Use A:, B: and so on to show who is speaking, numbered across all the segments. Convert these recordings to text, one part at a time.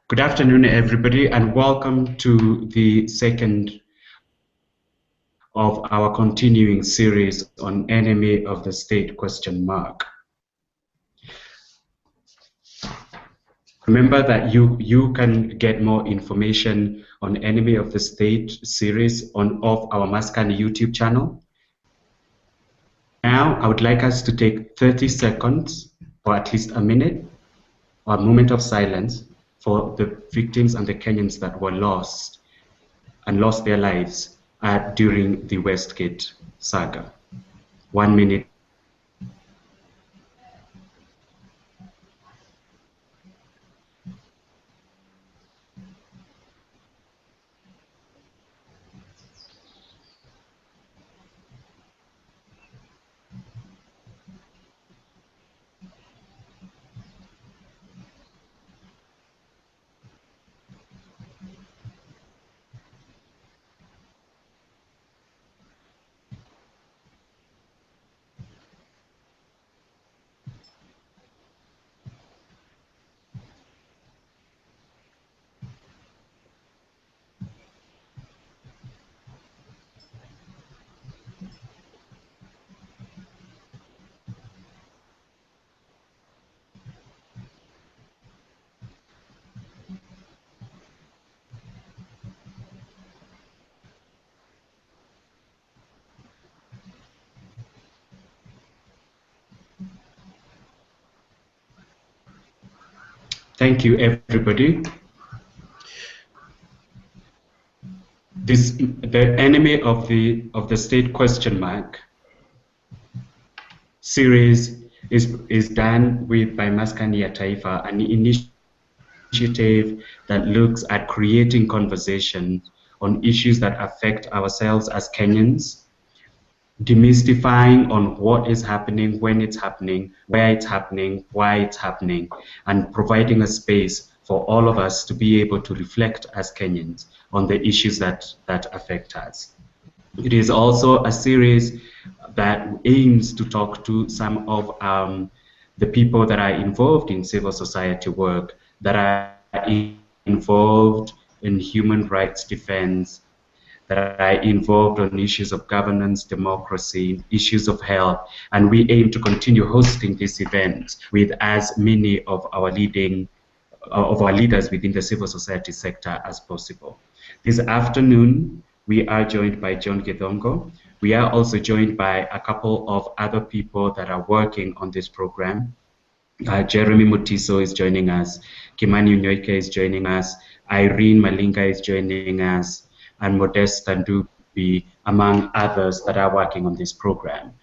A: Good afternoon, everybody, and welcome to the second of our continuing series on enemy of the state ? Remember that you can get more information on enemy of the state series of our Maskani YouTube channel. Now, I would like us to take 30 seconds or at least a minute or a moment of silence for the victims and the Kenyans that were lost their lives during the Westgate saga. 1 minute. Thank you, everybody. The enemy of the state ? Series is done by Maskani Taifa, an initiative that looks at creating conversation on issues that affect ourselves as Kenyans, demystifying on what is happening, when it's happening, where it's happening, why it's happening, and providing a space for all of us to be able to reflect as Kenyans on the issues that affect us. It is also a series that aims to talk to some of the people that are involved in civil society work, that are involved in human rights defense, that are involved on issues of governance, democracy, issues of health, and we aim to continue hosting this event with as many of our leaders within the civil society sector as possible. This afternoon, we are joined by John Githongo. We are also joined by a couple of other people that are working on this program. Jeremy Mutiso is joining us, Kimani Unyoike is joining us, Irene Malinga is joining us, and Modest Tandubi, among others that are working on this program,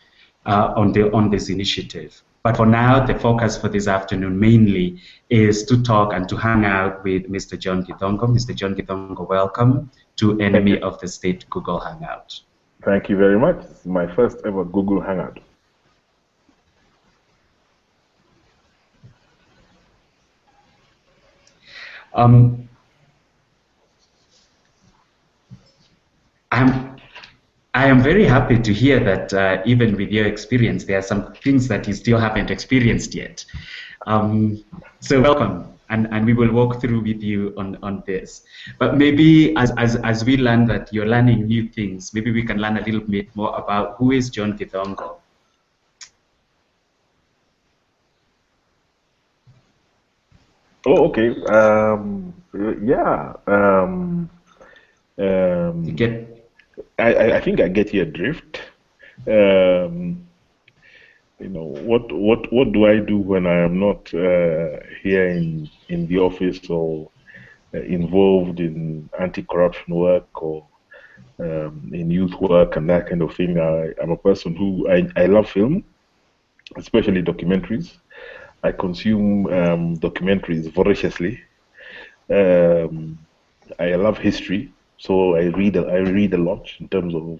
A: on this initiative. But for now, the focus for this afternoon mainly is to talk and to hang out with Mr. John Githongo. Mr. John Githongo, welcome to Enemy of the State Google Hangout.
B: Thank you very much. This is my first ever Google Hangout.
A: I am very happy to hear that even with your experience, there are some things that you still haven't experienced yet. So welcome, and we will walk through with you on this. But maybe as we learn that you're learning new things, maybe we can learn a little bit more about who is John Githongo.
B: Oh, okay. Yeah.
A: You get.
B: I think I get your drift. You know, what do I do when I am not here in the office or involved in anti-corruption work or in youth work and that kind of thing? I'm a person who I love film, especially documentaries. I consume documentaries voraciously. I love history. So I read a lot in terms of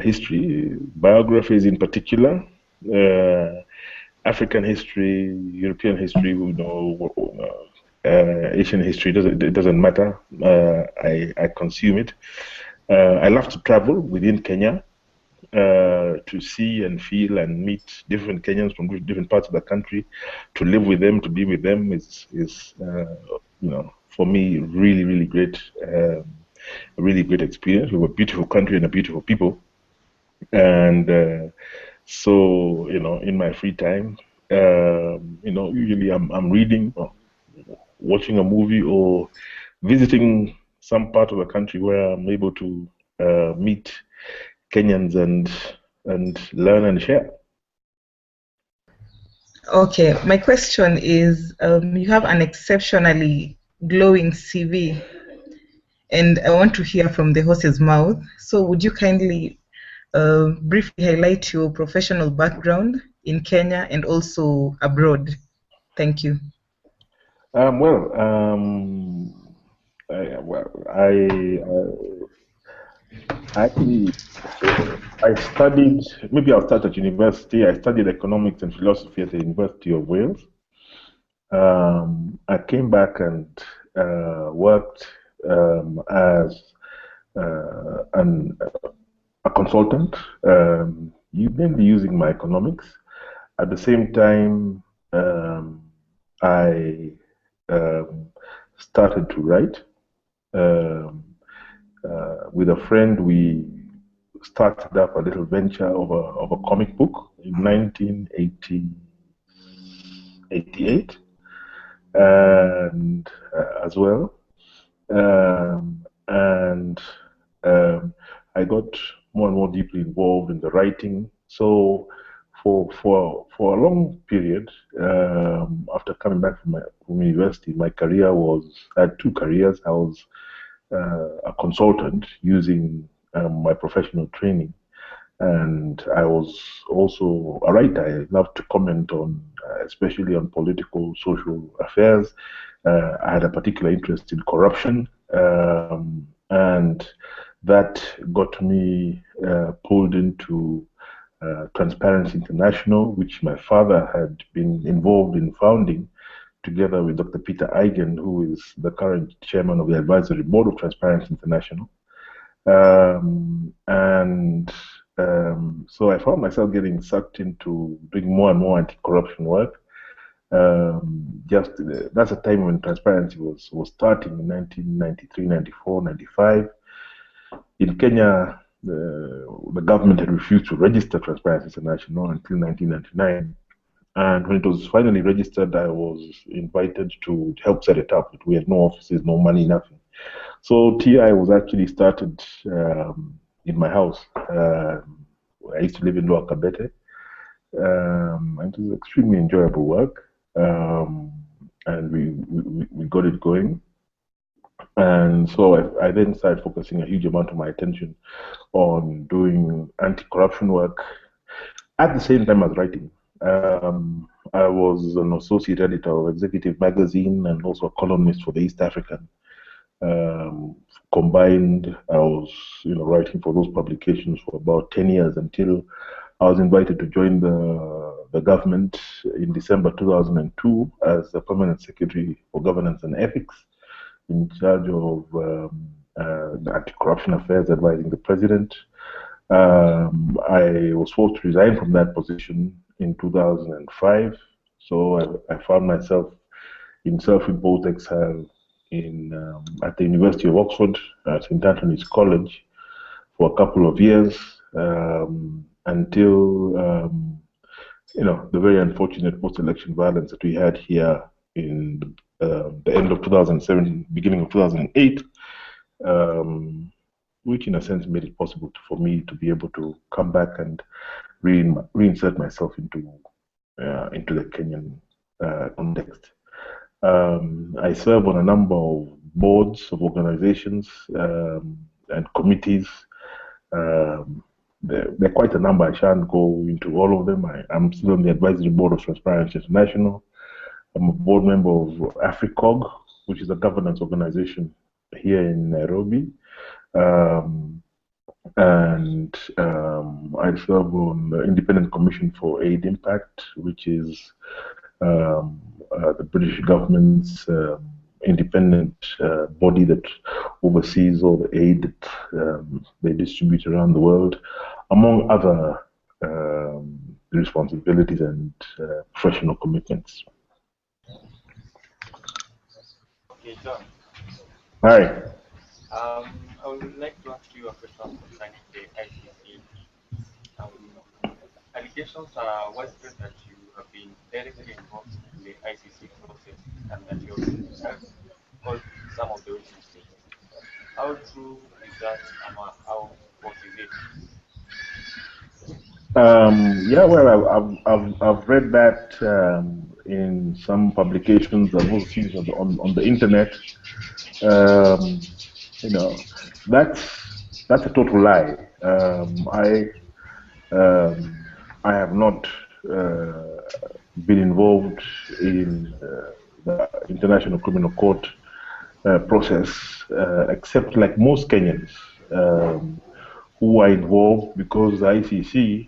B: history, biographies in particular, African history, European history, Asian history. It doesn't matter. I consume it. I love to travel within Kenya to see and feel and meet different Kenyans from different parts of the country. To live with them, to be with them is for me, really great, a really great experience. We have a beautiful country and a beautiful people. And so, in my free time, usually I'm reading, or watching a movie, or visiting some part of the country where I'm able to meet Kenyans and learn and share.
C: Okay, my question is, you have an exceptionally glowing CV, and I want to hear from the horse's mouth. So would you kindly briefly highlight your professional background in Kenya and also abroad? Thank you.
B: I studied, maybe I'll start at university. I studied economics and philosophy at the University of Wales. I came back and worked as a consultant, mainly using my economics. At the same time, I started to write. With a friend, we started up a little venture of a comic book in 1988, and as well, I got more and more deeply involved in the writing. So for a long period, after coming back from university, my career I had two careers. I was a consultant using my professional training, and I was also a writer. I love to comment on, especially on political, social affairs. I had a particular interest in corruption, and that got me pulled into Transparency International, which my father had been involved in founding, together with Dr. Peter Eigen, who is the current chairman of the advisory board of Transparency International. So I found myself getting sucked into doing more and more anti-corruption work. That's a time when transparency was starting in 1993, 94, 95. In Kenya, the government had refused to register Transparency International until 1999. And when it was finally registered, I was invited to help set it up. We had no offices, no money, nothing. So TI was actually started in my house. I used to live in Lower Kabete. And it was extremely enjoyable work. And we got it going. And so I then started focusing a huge amount of my attention on doing anti-corruption work at the same time as writing. I was an associate editor of Executive Magazine and also a columnist for the East African. Combined, I was writing for those publications for about 10 years until I was invited to join the government in December 2002 as the Permanent Secretary for Governance and Ethics, in charge of the anti-corruption affairs, advising the president. I was forced to resign from that position in 2005, so I found myself in self-imposed exile at the University of Oxford, at St. Anthony's College, for a couple of years until the very unfortunate post-election violence that we had here in the end of 2007, beginning of 2008, which in a sense made it possible for me to be able to come back and reinsert myself into the Kenyan context. I serve on a number of boards of organizations and committees. There are quite a number. I shan't go into all of them. I'm still on the advisory board of Transparency International. I'm a board member of AfriCog, which is a governance organization here in Nairobi. And I serve on the Independent Commission for Aid Impact, which is the British government's independent body that oversees all the aid that they distribute around the world, among other responsibilities and professional commitments.
D: Okay, John.
B: Hi.
D: I would like to ask you a question concerning the ICC. Allegations are widespread that you have been directly involved in the ICC process and that you have caused some of the witnesses. How true is that, and how what is it?
B: Yeah, well, I've read that in some publications. I've also seen it on the internet. Um, you know, that's a total lie. I have not been involved in the International Criminal Court process, except like most Kenyans who are involved because the ICC,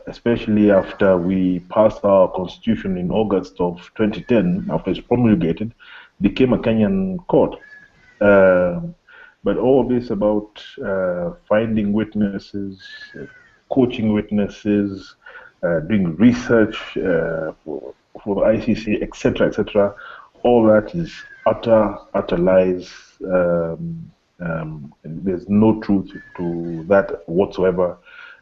B: especially after we passed our constitution in August of 2010, after it's promulgated, became a Kenyan court. But all this about finding witnesses, coaching witnesses, doing research for the ICC, etc., all that is utter lies. There's no truth to that whatsoever,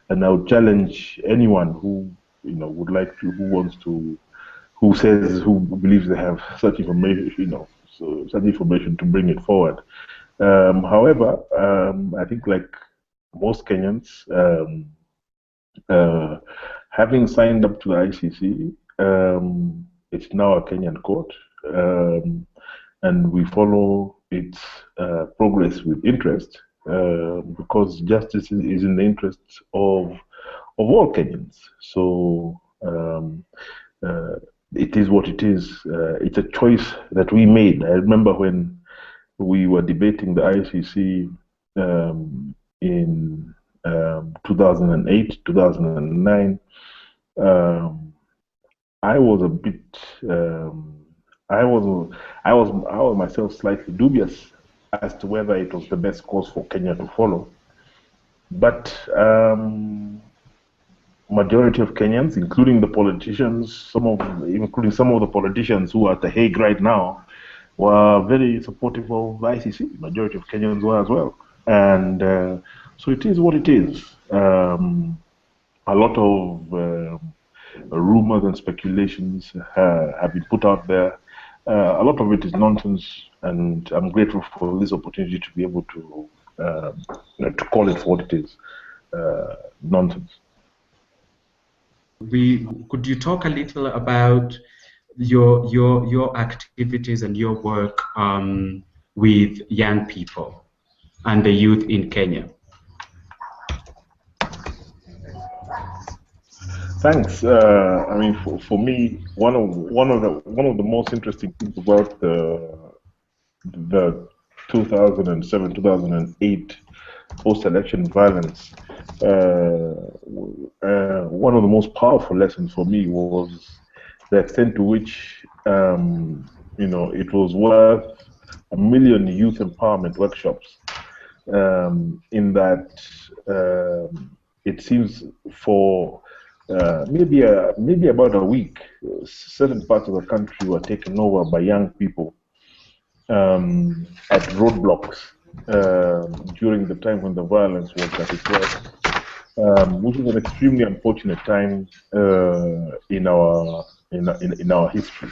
B: and I would challenge anyone who would like to, who believes they have such information, such information to bring it forward. However, I think like most Kenyans, having signed up to the ICC, it's now a Kenyan court, and we follow its progress with interest because justice is in the interests of all Kenyans. So it is what it is. It's a choice that we made. I remember when we were debating the ICC in 2008, 2009. I was a bit. I was myself slightly dubious as to whether it was the best course for Kenya to follow. But majority of Kenyans, including the politicians, including some of the politicians who are at The Hague right now, were very supportive of the ICC. Majority of Kenyans were as well, and so it is what it is. A lot of rumors and speculations have been put out there. A lot of it is nonsense, and I'm grateful for this opportunity to be able to call it for what it is, nonsense.
A: Could you talk a little about your activities and your work with young people and the youth in Kenya?
B: Thanks. I mean, for me, one of the most interesting things about the 2007-2008 post-election violence, one of the most powerful lessons for me was the extent to which it was worth 1 million youth empowerment workshops. In that, it seems for maybe about a week, certain parts of the country were taken over by young people at roadblocks during the time when the violence was at its worst, which was an extremely unfortunate time in our history.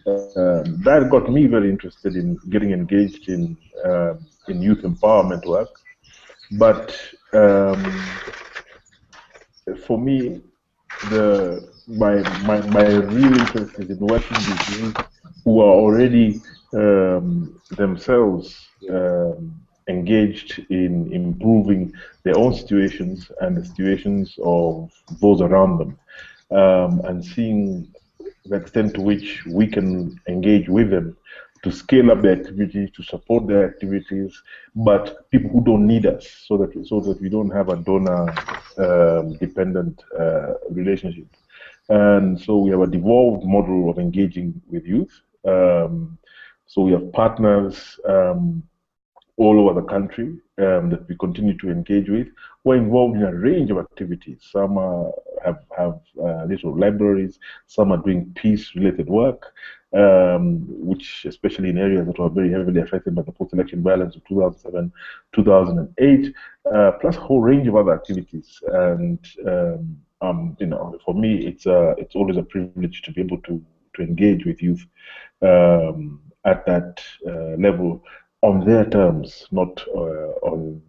B: That got me very interested in getting engaged in youth empowerment work, but for me, my real interest is in working with youth who are already themselves engaged in improving their own situations and the situations of those around them, and seeing the extent to which we can engage with them to scale up their activities, to support their activities, but people who don't need us, so that we don't have a donor dependent relationship. And so we have a devolved model of engaging with youth. So we have partners all over the country that we continue to engage with. We're involved in a range of activities. Some are have little libraries. Some are doing peace-related work, which, especially in areas that were very heavily affected by the post-election violence of 2007, 2008, plus a whole range of other activities. And for me, it's always a privilege to be able to engage with youth at that level on their terms, not on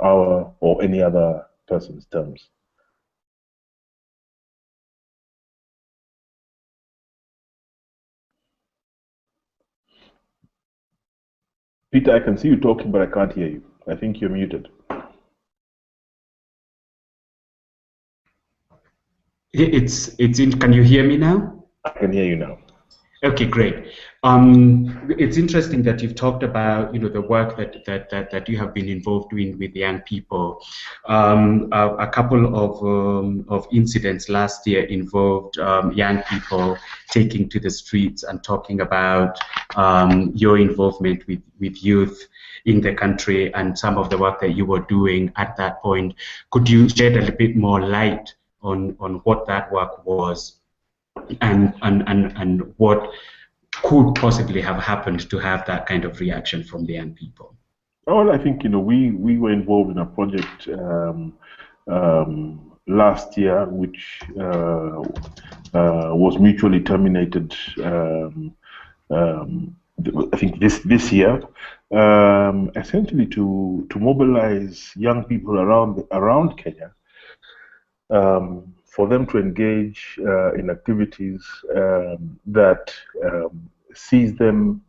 B: our or any other person's terms. Peter, I can see you talking, but I can't hear you. I think you're muted.
A: Can you hear me now?
B: I can hear you now.
A: Okay, great. It's interesting that you've talked about the work that you have been involved in with young people. A couple of incidents last year involved young people taking to the streets and talking about your involvement with youth in the country and some of the work that you were doing at that point. Could you shed a little bit more light on what that work was? And what could possibly have happened to have that kind of reaction from the young people?
B: Well, I think we were involved in a project last year, which was mutually terminated. I think this year, essentially to mobilize young people around Kenya. For them to engage in activities that sees them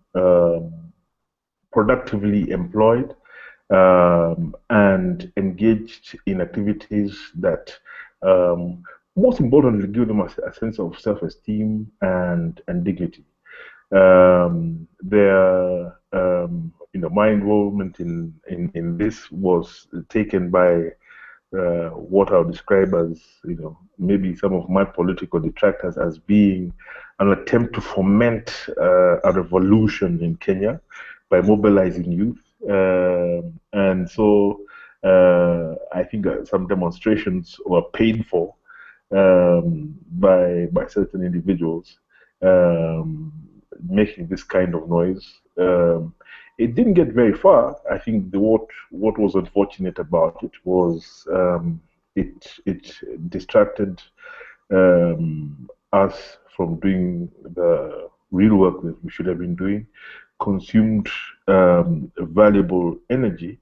B: productively employed and engaged in activities that most importantly give them a sense of self-esteem and dignity. My involvement in this was taken by what I would describe as, maybe some of my political detractors as being an attempt to foment a revolution in Kenya by mobilizing youth. And so I think some demonstrations were paid for by certain individuals making this kind of noise. It didn't get very far. I think what was unfortunate about it was it distracted us from doing the real work that we should have been doing, consumed valuable energy,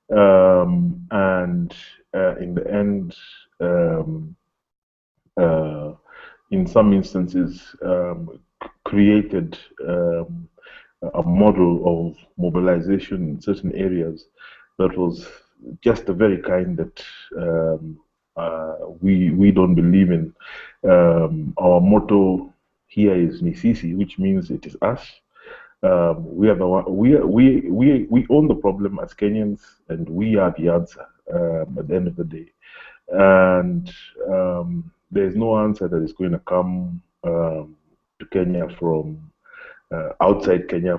B: and in the end, in some instances, created a model of mobilization in certain areas that was just the very kind that we don't believe in. Our motto here is Misisi, which means it is us. We are the one, we own the problem as Kenyans, and we are the answer at the end of the day. And there's no answer that is going to come to Kenya from outside Kenya,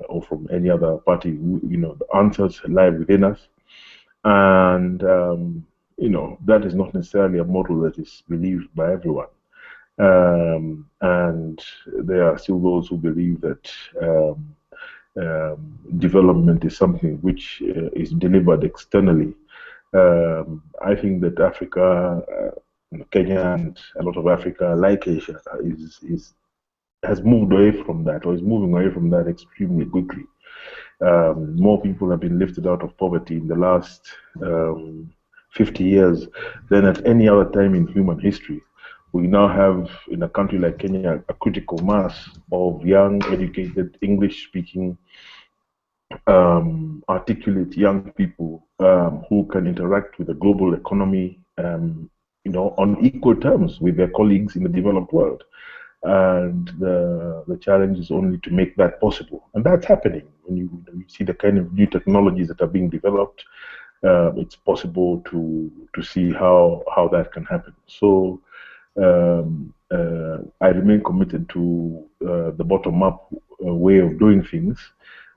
B: or from any other party. The answers lie within us, and that is not necessarily a model that is believed by everyone. And there are still those who believe that development is something which is delivered externally. I think that Africa, Kenya, and a lot of Africa, like Asia, has moved away from that, or is moving away from that extremely quickly. More people have been lifted out of poverty in the last 50 years than at any other time in human history. We now have, in a country like Kenya, a critical mass of young, educated, English-speaking, articulate young people who can interact with the global economy, on equal terms with their colleagues in the developed world. And the challenge is only to make that possible, and that's happening. When you see the kind of new technologies that are being developed, it's possible to see how that can happen. So I remain committed to the bottom-up way of doing things,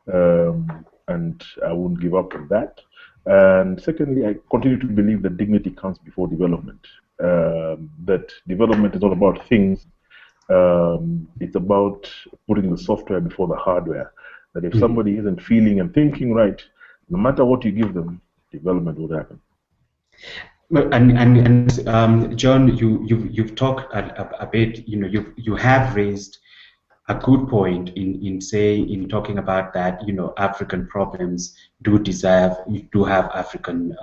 B: and I won't give up on that. And secondly, I continue to believe that dignity comes before development. That development is not about things. It's about putting the software before the hardware. That if somebody isn't feeling and thinking right, no matter what you give them, development will happen.
A: Well, and John, you've talked a bit. You know, you have raised a good point in talking about that. You know, African problems do have African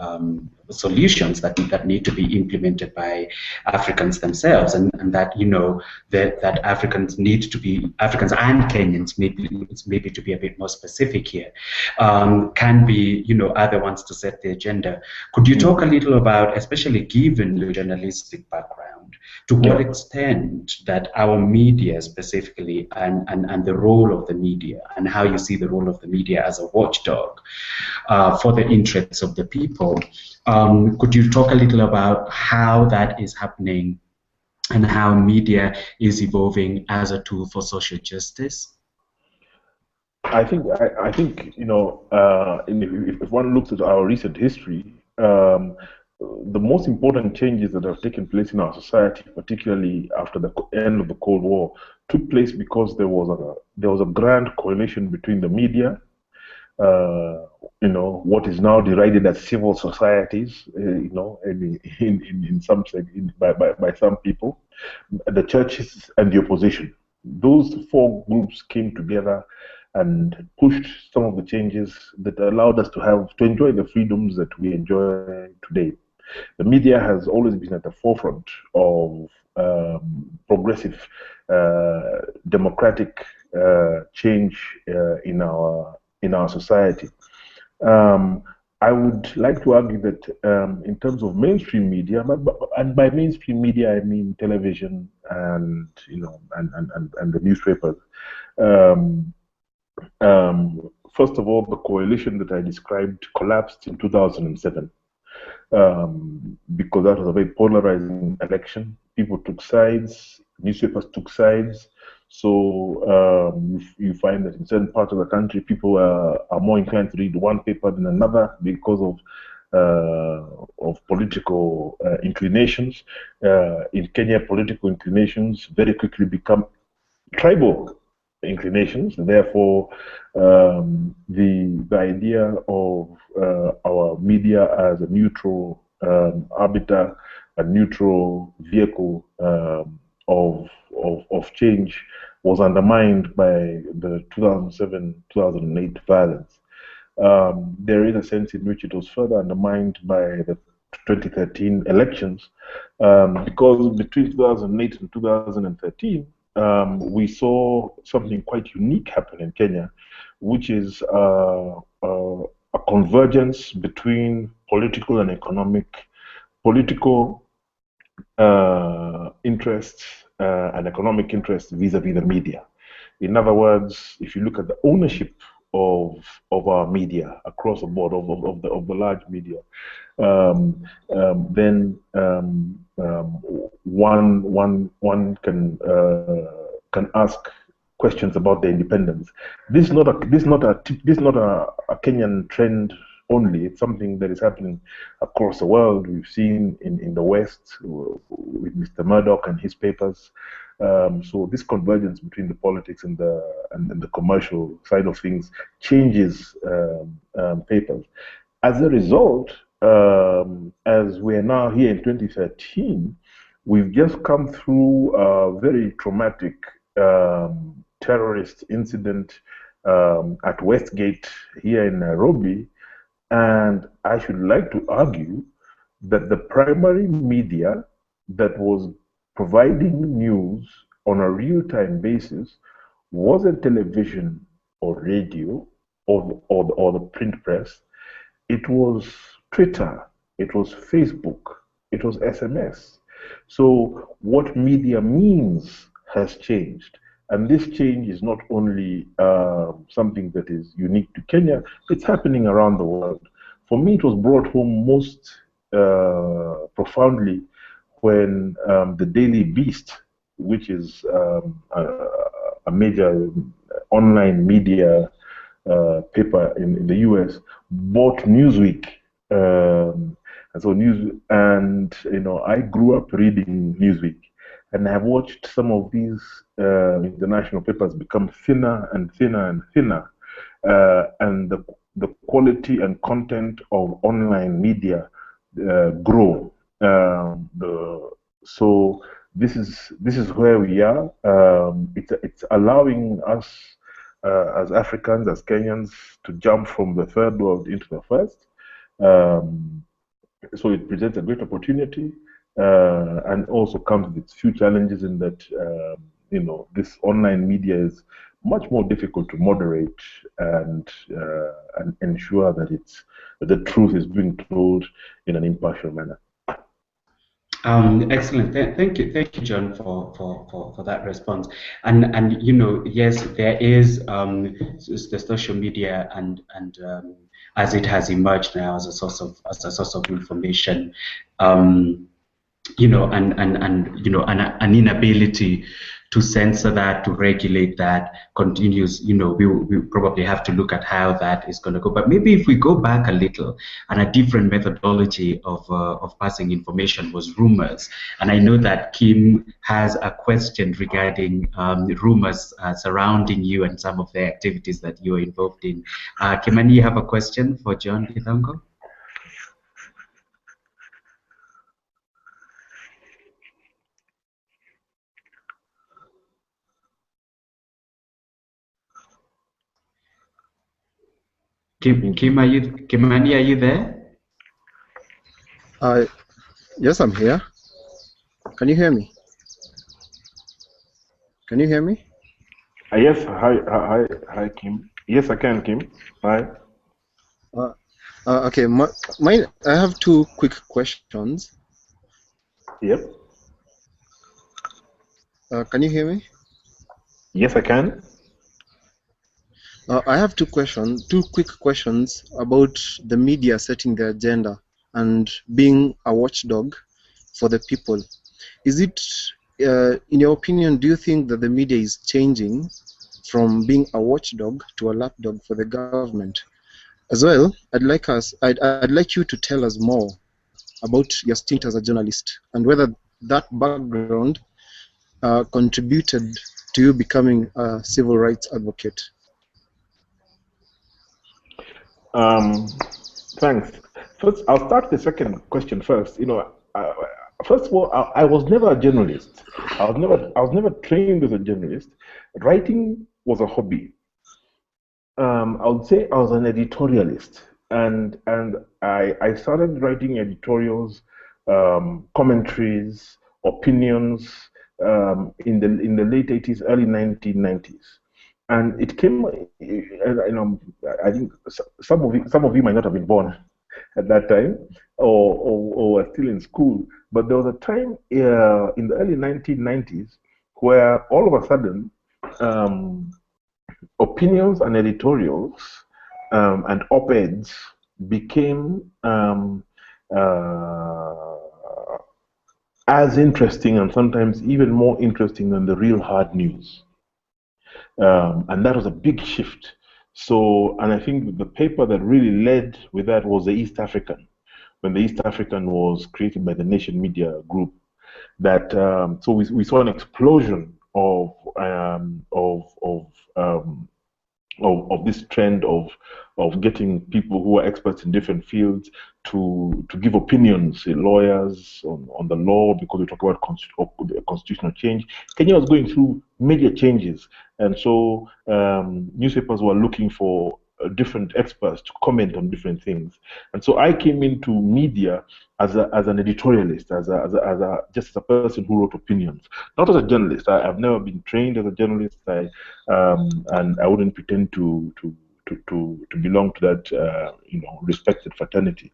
A: solutions that need to be implemented by Africans themselves, and that, you know, that Africans and Kenyans, maybe to be a bit more specific here, can be, you know, other ones to set the agenda. Could you talk a little about, especially given your journalistic background, to what extent that our media specifically and the role of the media, and how you see the role of the media as a watchdog for the interests of the people. Could you talk a little about how that is happening and how media is evolving as a tool for social justice?
B: I think you know, if one looks at our recent history, the most important changes that have taken place in our society, particularly after the end of the Cold War, took place because there was a grand correlation between the media, you know, what is now derided as civil societies, you know, in some by some people, the churches and the opposition. Those four groups came together and pushed some of the changes that allowed us to enjoy the freedoms that we enjoy today. The media has always been at the forefront of progressive, democratic change in our society. I would like to argue that in terms of mainstream media, and by mainstream media I mean television and, you know, and the newspapers. First of all, the coalition that I described collapsed in 2007. Because that was a very polarizing election. People took sides, newspapers took sides. So you find that in certain parts of the country, people are more inclined to read one paper than another because of political inclinations. In Kenya, political inclinations very quickly become tribal inclinations. Therefore, the idea of our media as a neutral arbiter, a neutral vehicle of change, was undermined by the 2007-2008 violence. There is a sense in which it was further undermined by the 2013 elections, because between 2008 and 2013, we saw something quite unique happen in Kenya, which is a convergence between political and economic, political interests and economic interests vis-a-vis the media. In other words, if you look at the ownership of our media across the board, of the large media, then one can ask questions about their independence. This is not a Kenyan trend only. It's something that is happening across the world. We've seen in the West with Mr. Murdoch and his papers. So this convergence between the politics and the commercial side of things changes papers. As a result, as we are now here in 2013, we've just come through a very traumatic terrorist incident at Westgate here in Nairobi, and I should like to argue that the primary media that was providing news on a real-time basis wasn't television or radio or the print press. It was Twitter, it was Facebook, it was SMS. So what media means has changed. And this change is not only something that is unique to Kenya, it's happening around the world. For me, it was brought home most profoundly when the Daily Beast, which is a major online media paper in the US, bought Newsweek And so I grew up reading Newsweek, and I've watched some of these international papers become thinner and thinner and thinner, and the quality and content of online media grow. So this is where we are. It's allowing us as Africans, as Kenyans, to jump from the third world into the first. So it presents a great opportunity, and also comes with its few challenges in that this online media is much more difficult to moderate and ensure that the truth is being told in an impartial manner.
A: Excellent. Thank you, John, for that response. And yes, there is the social media and as it has emerged now as a source of information, and an inability to censor that, to regulate that continues. We probably have to look at how that is going to go. But maybe if we go back a little, and a different methodology of passing information was rumors. And I know that Kim has a question regarding rumors surrounding you and some of the activities that you're involved in. Kimani, you have a question for John Githongo? Kimani, are you there?
E: Yes, I'm here. Can you hear me? Can you hear me?
B: Yes. Hi, Kim. Yes, I can, Kim. Hi.
E: Okay. I have two quick questions.
B: Yep.
E: Can you hear me?
B: Yes, I can.
E: I have two quick questions about the media setting the agenda and being a watchdog for the people. Is it, in your opinion, do you think that the media is changing from being a watchdog to a lapdog for the government? As well, I'd like you to tell us more about your stint as a journalist and whether that background contributed to you becoming a civil rights advocate.
B: Thanks. First, I'll start the second question first. First of all, I was never a journalist. I was never trained as a journalist. Writing was a hobby. I would say I was an editorialist, and I started writing editorials, commentaries, opinions in the late 80s, early 1990s. And it came, I think some of you might not have been born at that time, or were still in school. But there was a time in the early 1990s where all of a sudden opinions and editorials and op-eds became as interesting and sometimes even more interesting than the real hard news. And that was a big shift. So, and I think the paper that really led with that was the East African, when the East African was created by the Nation Media Group. That so we saw an explosion of this trend of getting people who are experts in different fields to give opinions, lawyers on the law, because we talk about constitutional change. Kenya was going through major changes, and so newspapers were looking for different experts to comment on different things. And so I came into media as an editorialist, just as a person who wrote opinions, not as a journalist. I've never been trained as a journalist, and I wouldn't pretend to belong to that respected fraternity.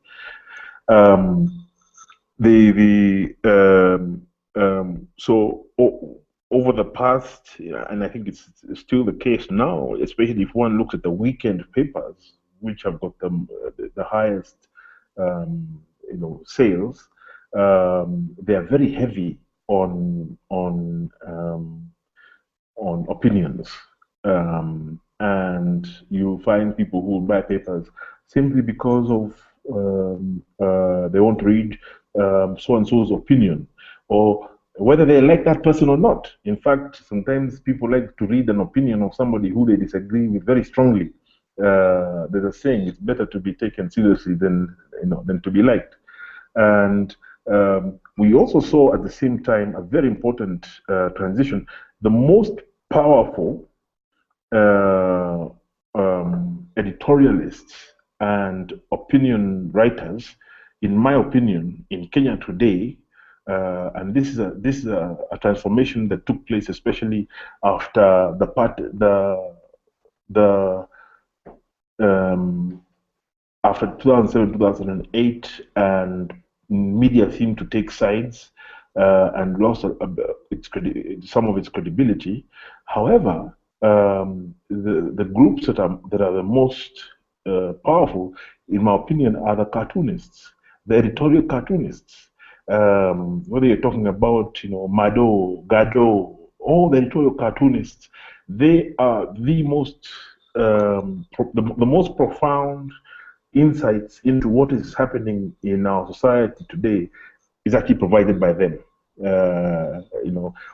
B: So over the past, and I think it's still the case now, especially if one looks at the weekend papers, which have got the highest sales, they are very heavy on opinions, and you find people who buy papers simply because of they won't read so and so's opinion, or whether they like that person or not. In fact, sometimes people like to read an opinion of somebody who they disagree with very strongly. There's a saying: it's better to be taken seriously than than to be liked. And we also saw at the same time a very important transition. The most powerful editorialists and opinion writers, in my opinion, in Kenya today, and this is a transformation that took place, especially after after 2007, 2008, and media seemed to take sides and lost some of its credibility. However, the groups that are the most powerful, in my opinion, are the cartoonists, the editorial cartoonists. Whether you're talking about Mado, Gado, all the editorial cartoonists, they are the most the most profound insights into what is happening in our society today is actually provided by them.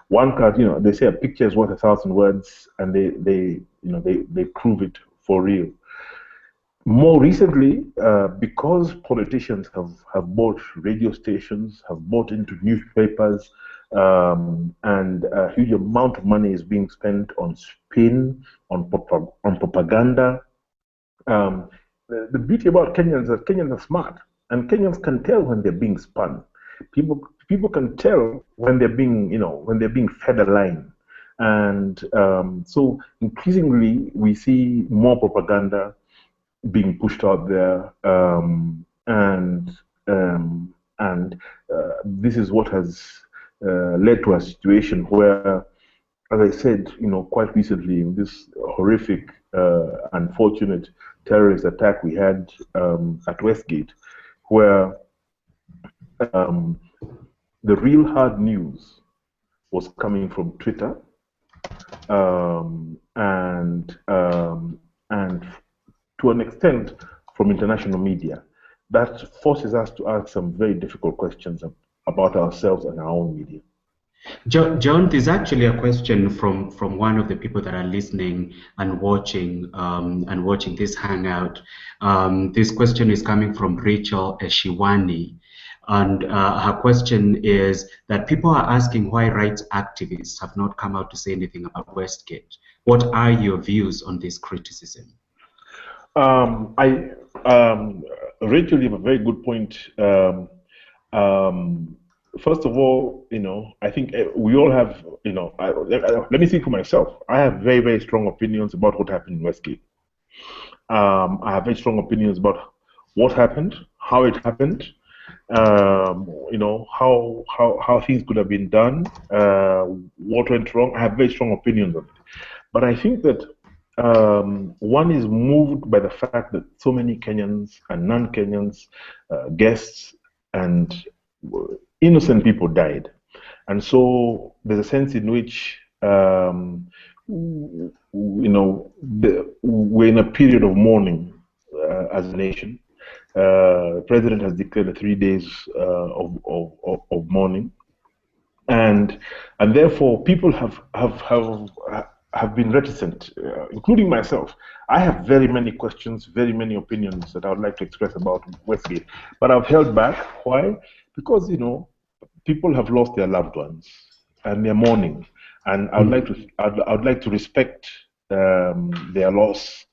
B: One card, they say a picture is worth 1,000 words, and they prove it for real. More recently, because politicians have bought radio stations, have bought into newspapers, and a huge amount of money is being spent on spin, on propaganda. The beauty about Kenyans is that Kenyans are smart, and Kenyans can tell when they're being spun. People can tell when they're being, when they're being fed a line, and so increasingly we see more propaganda being pushed out there, and this is what has led to a situation where, as I said, quite recently, in this horrific, unfortunate terrorist attack we had at Westgate, where the real hard news was coming from Twitter, and to an extent from international media. That forces us to ask some very difficult questions about ourselves and our own media.
A: John, there's actually a question from one of the people that are listening and watching this Hangout. This question is coming from Rachel Eshiwani, and her question is that people are asking why rights activists have not come out to say anything about Westgate. What are your views on this criticism?
B: Rachel, you have a very good point. First of all, I think we all have, let me speak for myself. I have very, very strong opinions about what happened in Westgate. I have very strong opinions about what happened, how it happened, how things could have been done, what went wrong. I have very strong opinions on it. But I think that one is moved by the fact that so many Kenyans and non-Kenyans, guests and innocent people died. And so there's a sense in which, we're in a period of mourning as a nation. The president has declared 3 days of mourning. And therefore people have been reticent, including myself. I have very many questions, very many opinions that I would like to express about Westgate, but I've held back. Why? Because people have lost their loved ones and they're mourning, and I'd like to respect their loss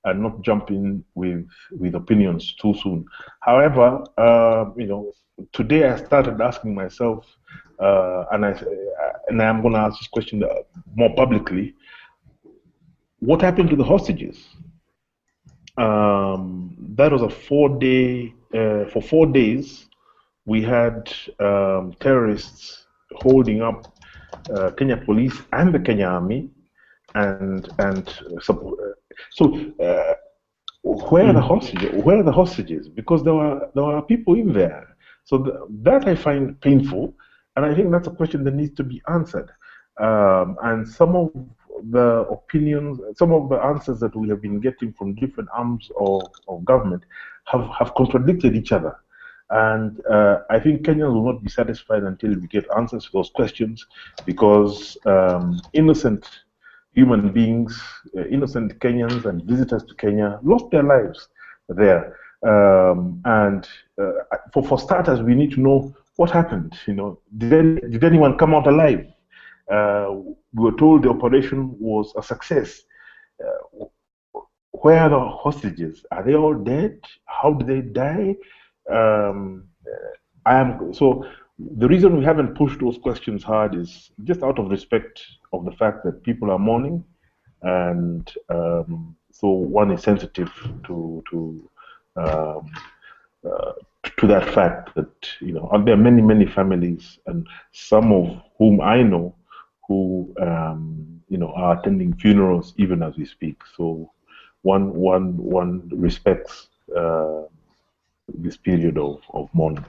B: and not jump in with opinions too soon. However, today I started asking myself, and I'm going to ask this question more publicly: what happened to the hostages? That was a 4-day. For 4 days, we had terrorists holding up Kenya police and the Kenya army, and so where are the hostages? Where are the hostages? Because there were people in there. So that I find painful, and I think that's a question that needs to be answered. And some of the opinions, some of the answers that we have been getting from different arms of government have contradicted each other. And I think Kenyans will not be satisfied until we get answers to those questions, because innocent human beings, innocent Kenyans and visitors to Kenya lost their lives there. And for starters, we need to know what happened. You know, did anyone come out alive? We were told the operation was a success. Where are the hostages? Are they all dead? How did they die? So the reason we haven't pushed those questions hard is just out of respect of the fact that people are mourning, and so one is sensitive to that fact that, you know, and there are many families, and some of whom I know who you know, are attending funerals even as we speak. So one respects this period of mourning.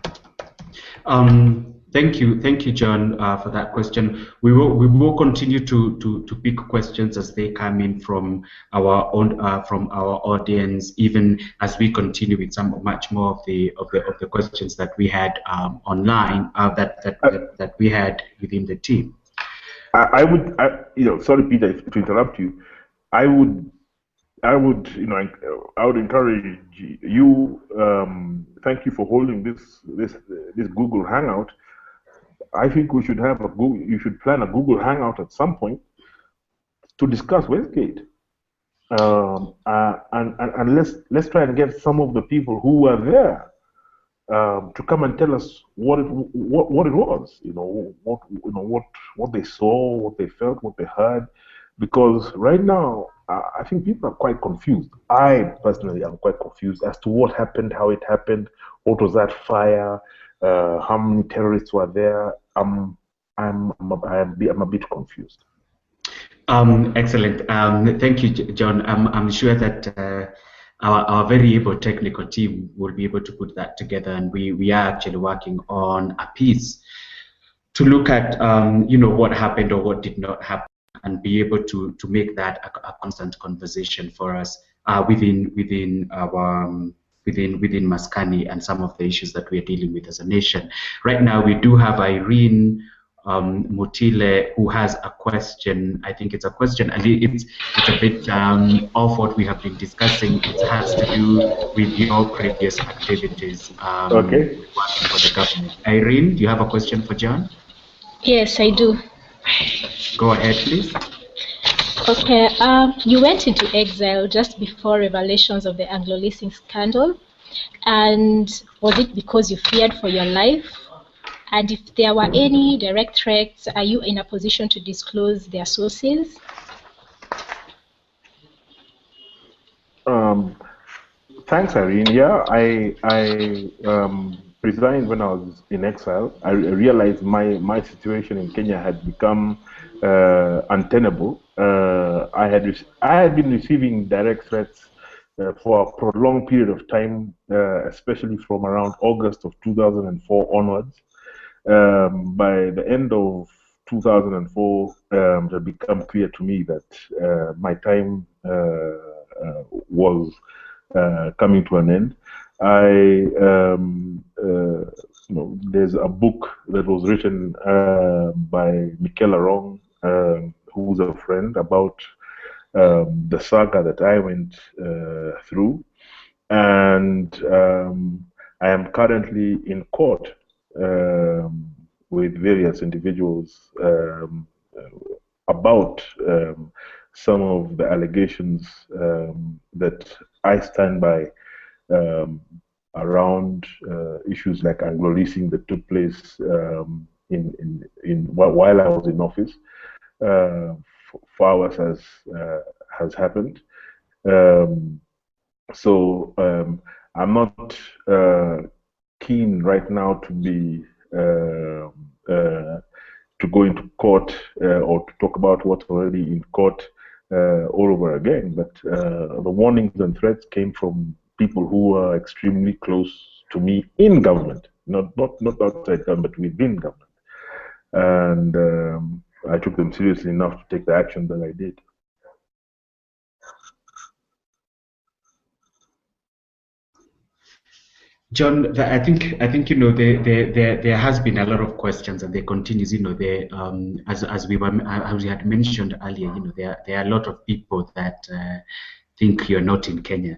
A: Thank you, John, for that question. We will continue to pick questions as they come in from our own from our audience, even as we continue with some much more of the questions that we had online that we had within the team.
B: I would, you know, sorry, Peter, to interrupt you. I would, you know, I would encourage you. Thank you for holding this Google Hangout. I think we should have you should plan a Google Hangout at some point to discuss Westgate, and let's try and get some of the people who were there to come and tell us what it was. You know, what they saw, what they felt, what they heard. Because right now, I think people are quite confused. I personally am quite confused as to what happened, how it happened, what was that fire, how many terrorists were there. I'm a bit confused.
A: Excellent. Thank you, John. I'm sure that our very able technical team will be able to put that together, and we are actually working on a piece to look at you know, what happened or what did not happen, and be able to make that a constant conversation for us within our within Maskani and some of the issues that we are dealing with as a nation. Right now, we do have Irene Mutile, who has a question. I think it's a question, and it's a bit of what we have been discussing. It has to do with your previous activities
B: Okay.
A: working for the government. Irene, do you have a question for John?
F: Yes, I do.
A: Go ahead, please.
F: Okay, you went into exile just before revelations of the Anglo-leasing scandal, and was it because you feared for your life? And if there were any direct threats, are you in a position to disclose their sources?
B: Thanks, Irene. Yeah, I resigned when I was in exile. I realized my situation in Kenya had become untenable. I had been receiving direct threats for a prolonged period of time, especially from around August of 2004 onwards. By the end of 2004, it had become clear to me that my time was coming to an end. You know, there's a book that was written by Mikel Arong, who's a friend, about the saga that I went through, and I am currently in court with various individuals about some of the allegations that I stand by around issues like Anglo-leasing that took place while I was in office. 4 hours has happened. So I'm not keen right now to be to go into court or to talk about what's already in court all over again. But the warnings and threats came from people who are extremely close to me in government, not outside government, but within government. And I took them seriously enough to take the action that I did.
A: John, I think you know there has been a lot of questions, and there continues. You know, there as we had mentioned earlier, you know, there are a lot of people that think you're not in Kenya.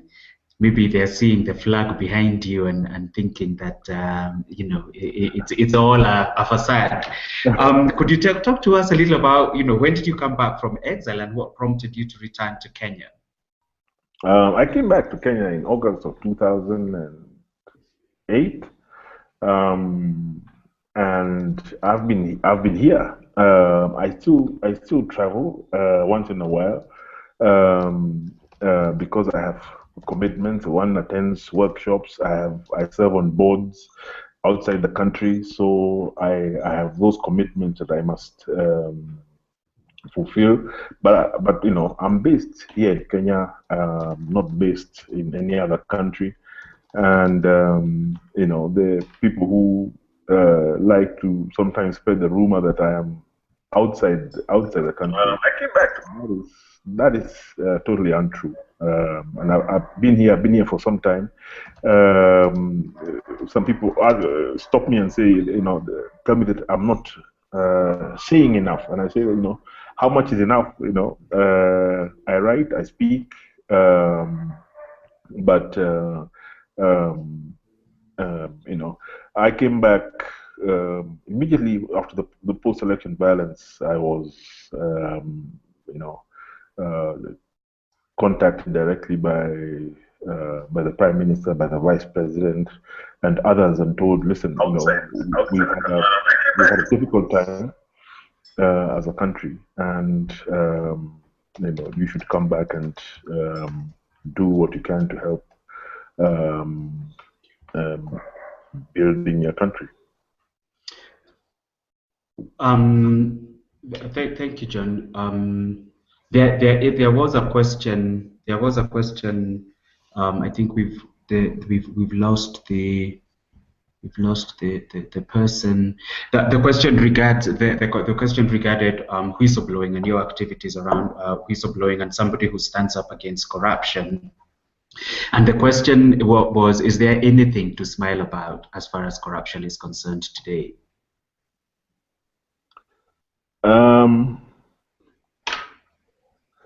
A: Maybe they're seeing the flag behind you and thinking that you know, it's all a facade. Could you talk to us a little about, you know, when did you come back from exile and what prompted you to return to Kenya?
B: I came back to Kenya in August of 2008, and I've been here. I still travel once in a while because I have commitments. One attends workshops. I serve on boards outside the country, so I have those commitments that I must fulfill. But you know, I'm based here in Kenya, not based in any other country. And you know, the people who like to sometimes spread the rumor that I am outside the country. I came back. That is totally untrue. And I've been here for some time. Some people stop me and say, you know, tell me that I'm not saying enough, and I say, you know, how much is enough? You know, I write, I speak, but you know, I came back immediately after the post-election violence. I was, you know, contacted directly by the Prime Minister, by the Vice President, and others, and told, listen, you know, we've had a difficult time as a country, and you know, you should come back and do what you can to help building your country.
A: Thank you, John. There was a question. I think we've lost the person. The question regards the question regarded whistleblowing and your activities around whistleblowing and somebody who stands up against corruption. And the question was, is there anything to smile about as far as corruption is concerned today?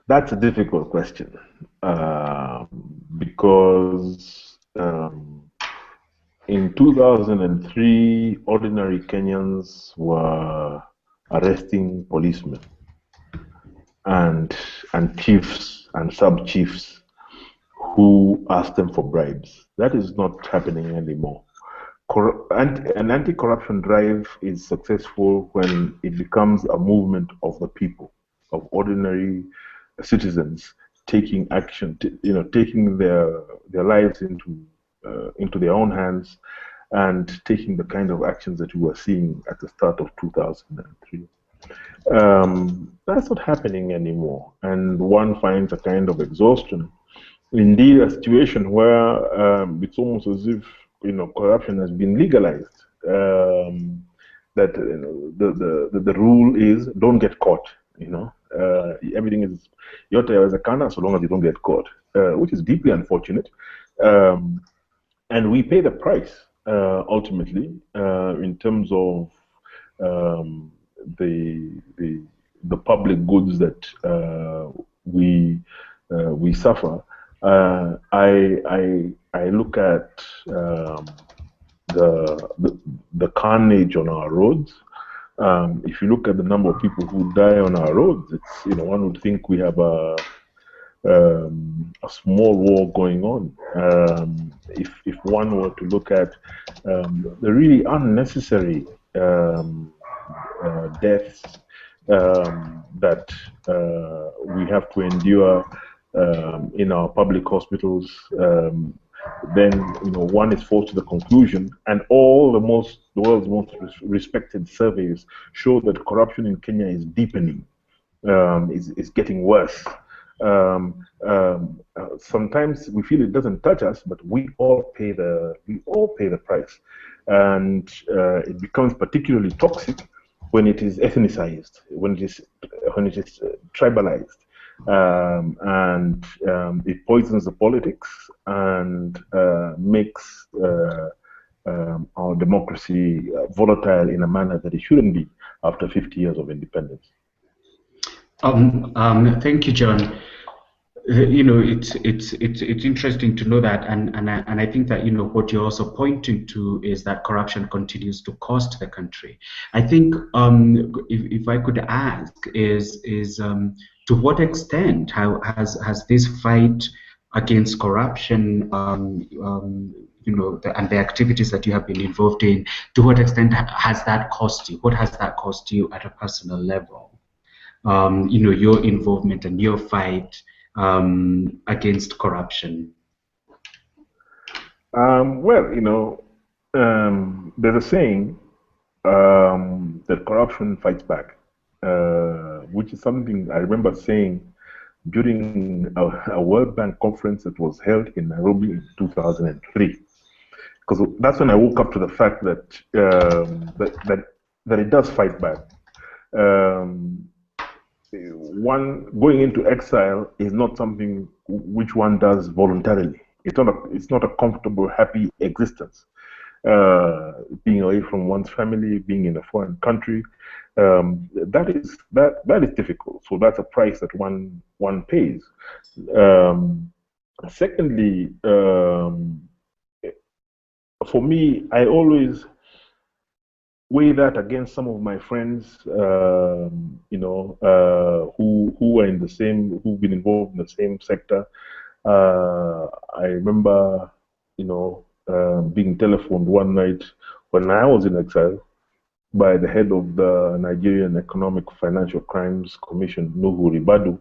B: That's a difficult question because in 2003, ordinary Kenyans were arresting policemen and chiefs and sub-chiefs who asked them for bribes. That is not happening anymore. An anti-corruption drive is successful when it becomes a movement of the people, of ordinary citizens taking action, you know, taking their lives into their own hands and taking the kind of actions that we were seeing at the start of 2003. That's not happening anymore, and one finds a kind of exhaustion. Indeed, a situation where it's almost as if, you know, corruption has been legalized. That, you know, the rule is don't get caught. You know, everything is yote yawezekana so long as you don't get caught, which is deeply unfortunate. And we pay the price ultimately in terms of the public goods that we suffer. I look at the carnage on our roads. If you look at the number of people who die on our roads, it's, you know, one would think we have a small war going on. If one were to look at the really unnecessary deaths that we have to endure in our public hospitals, then, you know, one is forced to the conclusion, and all the world's most respected surveys show that corruption in Kenya is deepening, is getting worse. Sometimes we feel it doesn't touch us, but we all pay the price, and it becomes particularly toxic when it is ethnicized, when it is tribalized, and it poisons the politics and makes our democracy volatile in a manner that it shouldn't be after 50 years of independence.
A: Thank you, John. It's interesting to know that, and I think that what you're also pointing to is that corruption continues to cost the country. I think if I could ask is to what extent has this fight against corruption and the activities that you have been involved in, to what extent has that cost you? What has that cost you at a personal level? Your involvement and your fight against corruption?
B: Well, there's a saying that corruption fights back, which is something I remember saying during a World Bank conference that was held in Nairobi in 2003. Because that's when I woke up to the fact that that it does fight back. One going into exile is not something which one does voluntarily. It's not a comfortable, happy existence. Being away from one's family, being in a foreign country, that is difficult. So that's a price that one pays. Secondly, for me, I always weigh that against some of my friends, who are in the same, who've been involved in the same sector. I remember, being telephoned one night when I was in exile by the head of the Nigerian Economic Financial Crimes Commission, Nuhu Ribadu,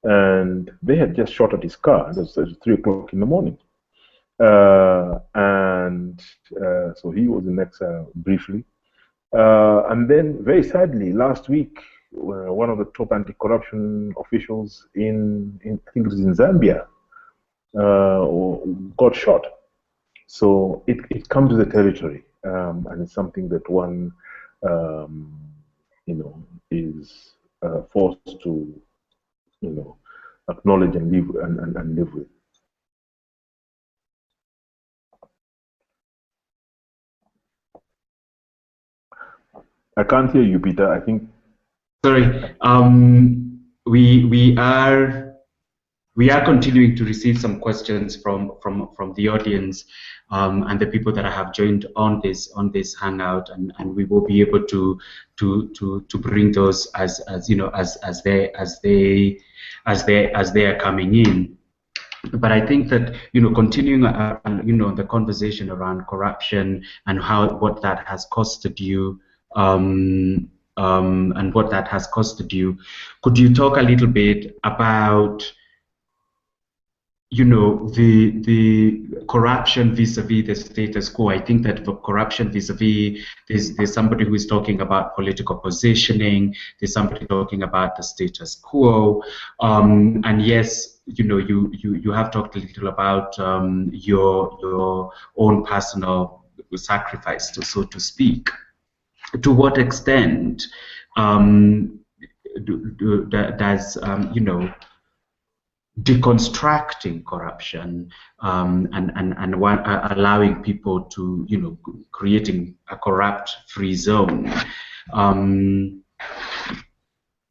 B: and they had just shot at his car. It was 3 o'clock in the morning. So he was in exile briefly. And then, very sadly, last week, one of the top anti-corruption officials I think it was in Zambia, got shot. So it comes with the territory, and it's something that one, is forced to, acknowledge and live and live with. I can't hear you, Peter. I think.
A: Sorry. We are continuing to receive some questions from the audience and the people that have joined on this Hangout, and we will be able to bring those as they are coming in. But I think that continuing the conversation around corruption and what that has costed you. And what that has costed you. Could you talk a little bit about, the corruption vis-a-vis the status quo? I think that for corruption vis-a-vis, there's somebody who is talking about political positioning. There's somebody talking about the status quo. And yes, you have talked a little about your own personal sacrifice, so to speak. To what extent does deconstructing corruption and allowing people to creating a corrupt-free zone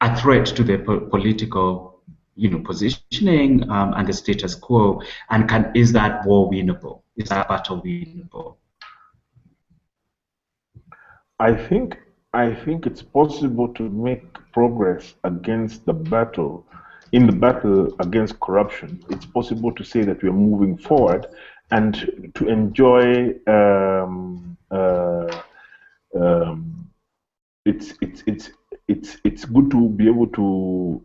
A: a threat to the political positioning and the status quo, and is that war winnable? Is that battle winnable?
B: I think it's possible to make progress against the battle. In the battle against corruption, it's possible to say that we are moving forward and to enjoy. It's good to be able to.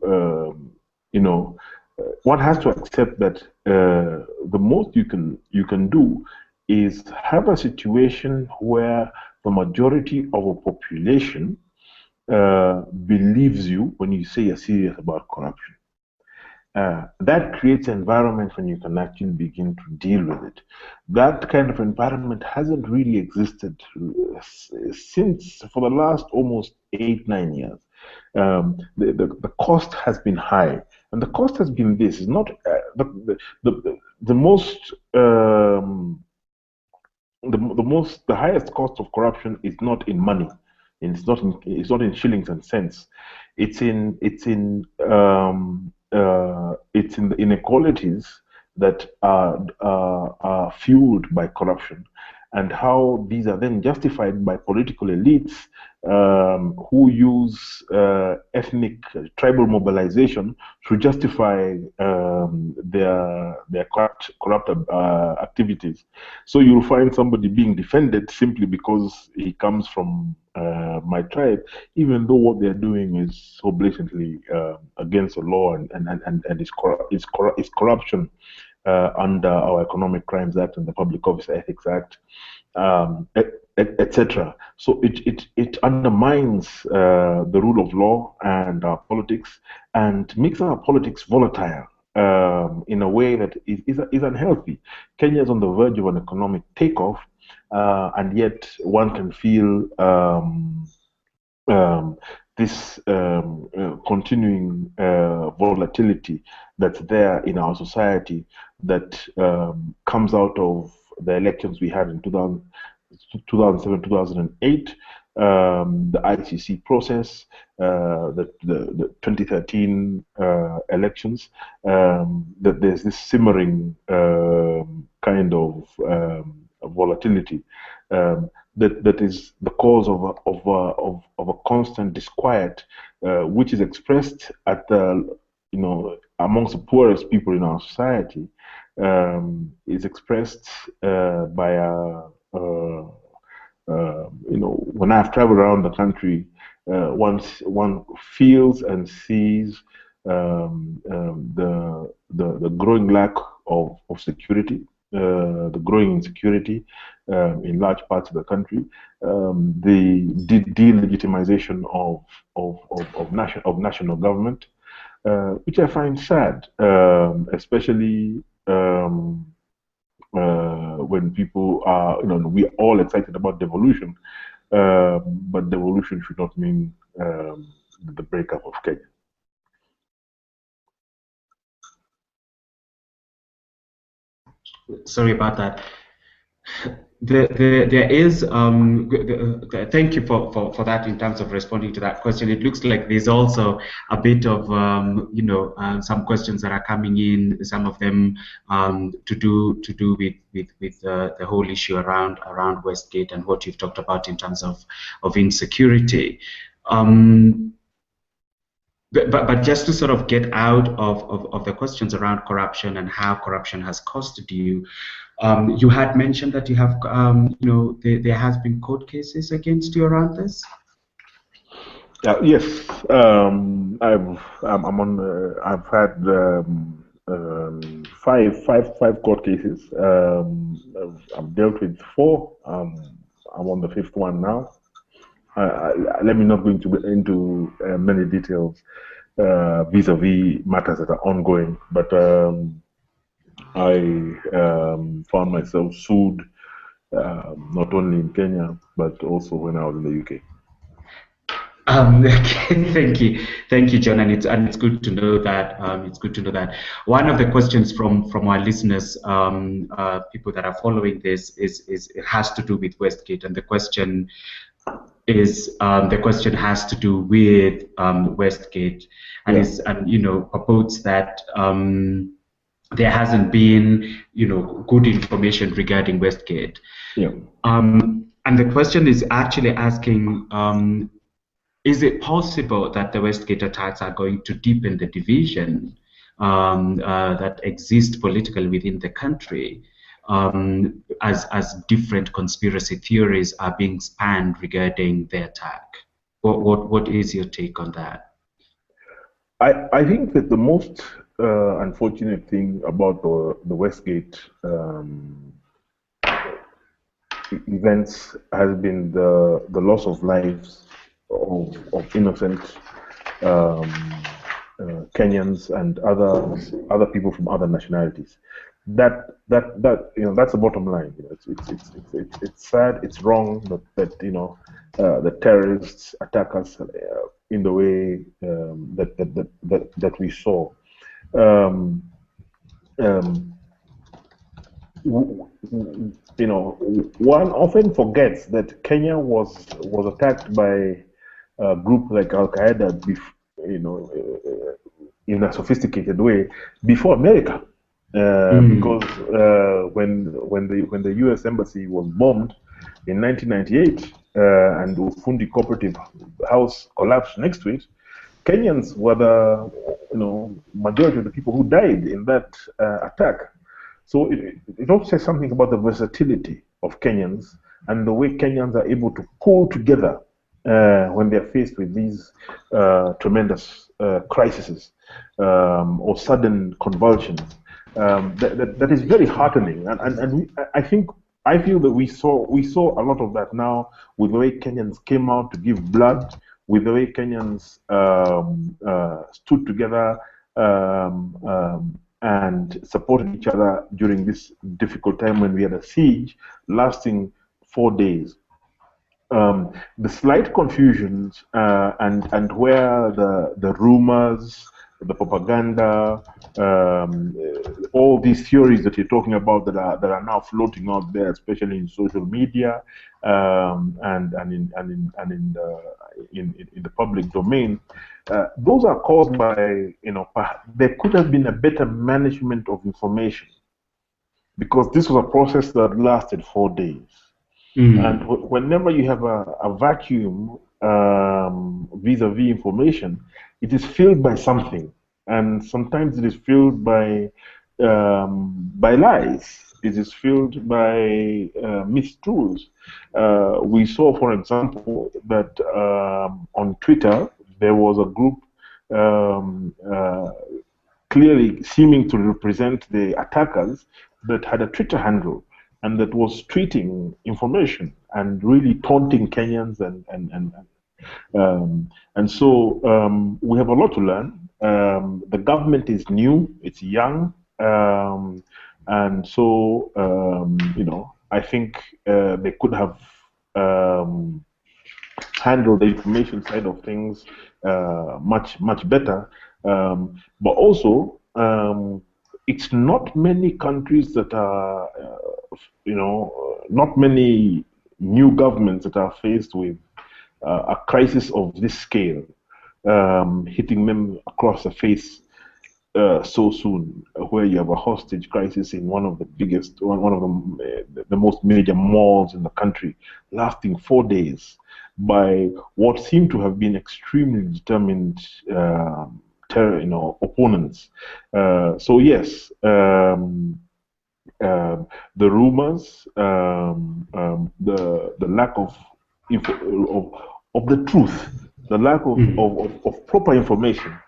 B: One has to accept that the most you can do is have a situation where the majority of a population believes you when you say you're serious about corruption. that creates an environment when you can actually begin to deal with it. That kind of environment hasn't really existed since for the last almost 8-9 years. The cost has been high, and the cost has been this: is not the most the highest cost of corruption is not in money, and it's not in shillings and cents. It's in the inequalities that are fueled by corruption, and how these are then justified by political elites who use ethnic tribal mobilization to justify their corrupt activities. So you'll find somebody being defended simply because he comes from my tribe, even though what they're doing is so blatantly against the law and is corruption under our Economic Crimes Act and the Public Office Ethics Act, etc. So it undermines the rule of law and our politics, and makes our politics volatile in a way that is unhealthy. Kenya is on the verge of an economic takeoff, and yet one can feel this continuing volatility that's there in our society, that comes out of the elections we had in 2007, 2008, the ICC process, the 2013 elections, that there's this simmering kind of volatility that is the cause of a constant disquiet, which is expressed at the amongst the poorest people in our society, is expressed by when I've traveled around the country, one feels and sees the growing lack of security, the growing insecurity in large parts of the country, the delegitimization of national government, which I find sad, especially when people are, we are all excited about devolution, but devolution should not mean the breakup of Kenya.
A: Sorry about that. There is thank you for that in terms of responding to that question. It looks like there's also a bit of some questions that are coming in, some of them to do with the whole issue around Westgate and what you've talked about in terms of insecurity. But just to sort of get out of the questions around corruption and how corruption has costed you, you had mentioned that you have, there has been court cases against you around this.
B: Yes, I've had five court cases. I've dealt with 4. I'm on the 5th one now. Let me not go into many details vis-a-vis matters that are ongoing, but I found myself sued not only in Kenya but also when I was in the UK.
A: Thank you, John, and it's good to know that. It's good to know that. One of the questions from our listeners, people that are following this, is it has to do with Westgate, and the question has to do with Westgate, and purports that there hasn't been good information regarding Westgate.
B: Yeah.
A: And the question is actually asking, is it possible that the Westgate attacks are going to deepen the division that exists politically within the country, as different conspiracy theories are being spanned regarding the attack? What is your take on that?
B: I think that the most unfortunate thing about the Westgate events has been the loss of lives of innocent Kenyans and other people from other nationalities. That's the bottom line. It's sad. It's wrong that the terrorists attack us in the way that we saw. One often forgets that Kenya was attacked by a group like Al Qaeda, in a sophisticated way before America, because when the U.S. embassy was bombed in 1998 and the Ufundi Cooperative House collapsed next to it, Kenyans were the majority of the people who died in that attack. So it also says something about the versatility of Kenyans and the way Kenyans are able to pull together when they're faced with these tremendous crises or sudden convulsions. That is very heartening, and I feel that we saw a lot of that now with the way Kenyans came out to give blood, with the way Kenyans stood together and supported each other during this difficult time when we had a siege lasting 4 days. The slight confusions and where the rumors, the propaganda, all these theories that you're talking about that are now floating out there, especially in social media and in the public domain, those are caused by there could have been a better management of information, because this was a process that lasted 4 days. And whenever you have a vacuum vis-a-vis information, it is filled by something, and sometimes it is filled by lies. It is filled by mistruths. We saw, for example, that on Twitter there was a group clearly seeming to represent the attackers that had a Twitter handle and that was tweeting information and really taunting Kenyans and so we have a lot to learn. The government is new, it's young, and so I think they could have handled the information side of things much better. But also, it's not many countries that are, not many new governments that are faced with a crisis of this scale, hitting them across the face so soon, where you have a hostage crisis in one of the biggest, one of the most major malls in the country, lasting 4 days, by what seem to have been extremely determined opponents. So yes, the rumors, the lack of the truth, the lack of proper information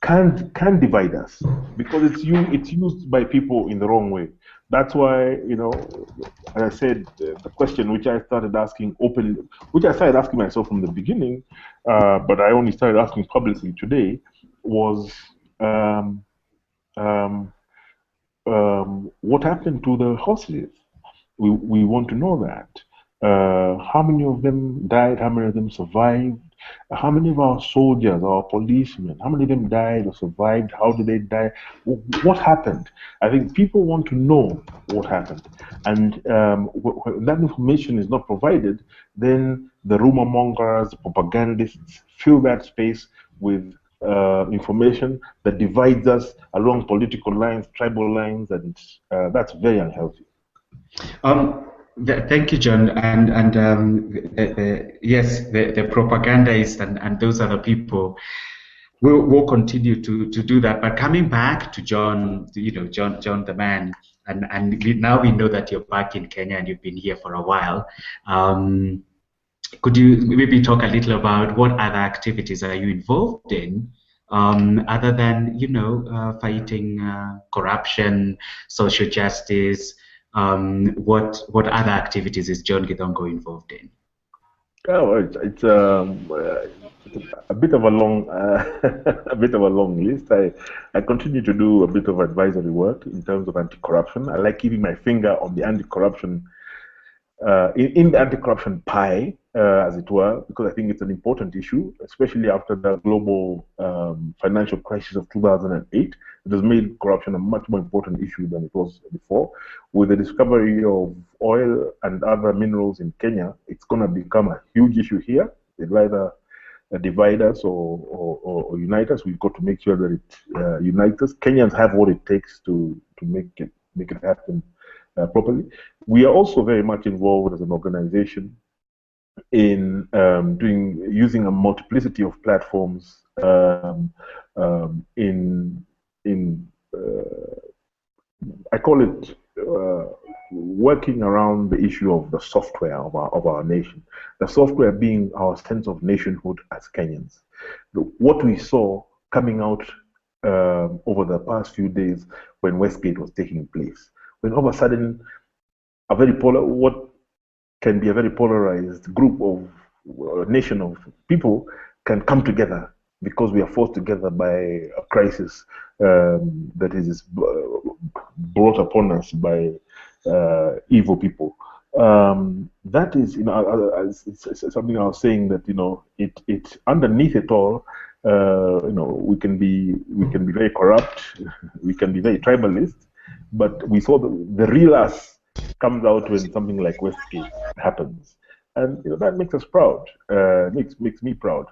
B: can divide us, because it's used by people in the wrong way. That's why, as I said, the question which I started asking openly, which I started asking myself from the beginning, but I only started asking publicly today, was what happened to the hostages? We want to know that. How many of them died? How many of them survived? How many of our soldiers, our policemen, how many of them died or survived? How did they die? What happened? I think people want to know what happened. And when that information is not provided, then the rumor mongers, the propagandists fill that space with information that divides us along political lines, tribal lines, and that's very unhealthy.
A: Thank you, John. And yes, the propagandists and those other people will continue to do that. But coming back to John, John the man, and now we know that you're back in Kenya and you've been here for a while. Could you maybe talk a little about what other activities are you involved in, other than fighting corruption, social justice? What other activities is John Githongo involved in?
B: Oh, it's a bit of a long, a bit of a long list. I continue to do a bit of advisory work in terms of anti-corruption. I like keeping my finger on the anti-corruption in the anti-corruption pie, as it were, because I think it's an important issue, especially after the global financial crisis of 2008. It has made corruption a much more important issue than it was before. With the discovery of oil and other minerals in Kenya, it's going to become a huge issue here. It'll either divide us or unite us. We've got to make sure that it unites us. Kenyans have what it takes to make it happen properly. We are also very much involved as an organization in using a multiplicity of platforms in I call it working around the issue of the software of our nation. The software being our sense of nationhood as Kenyans. What we saw coming out over the past few days when Westgate was taking place, when all of a sudden what can be a very polarized group of a nation of people can come together because we are forced together by a crisis that is brought upon us by evil people. That is, it's something I was saying that it underneath it all, we can be very corrupt, we can be very tribalist, but we saw the real us comes out when something like Westgate happens, and that makes us proud. Makes me proud,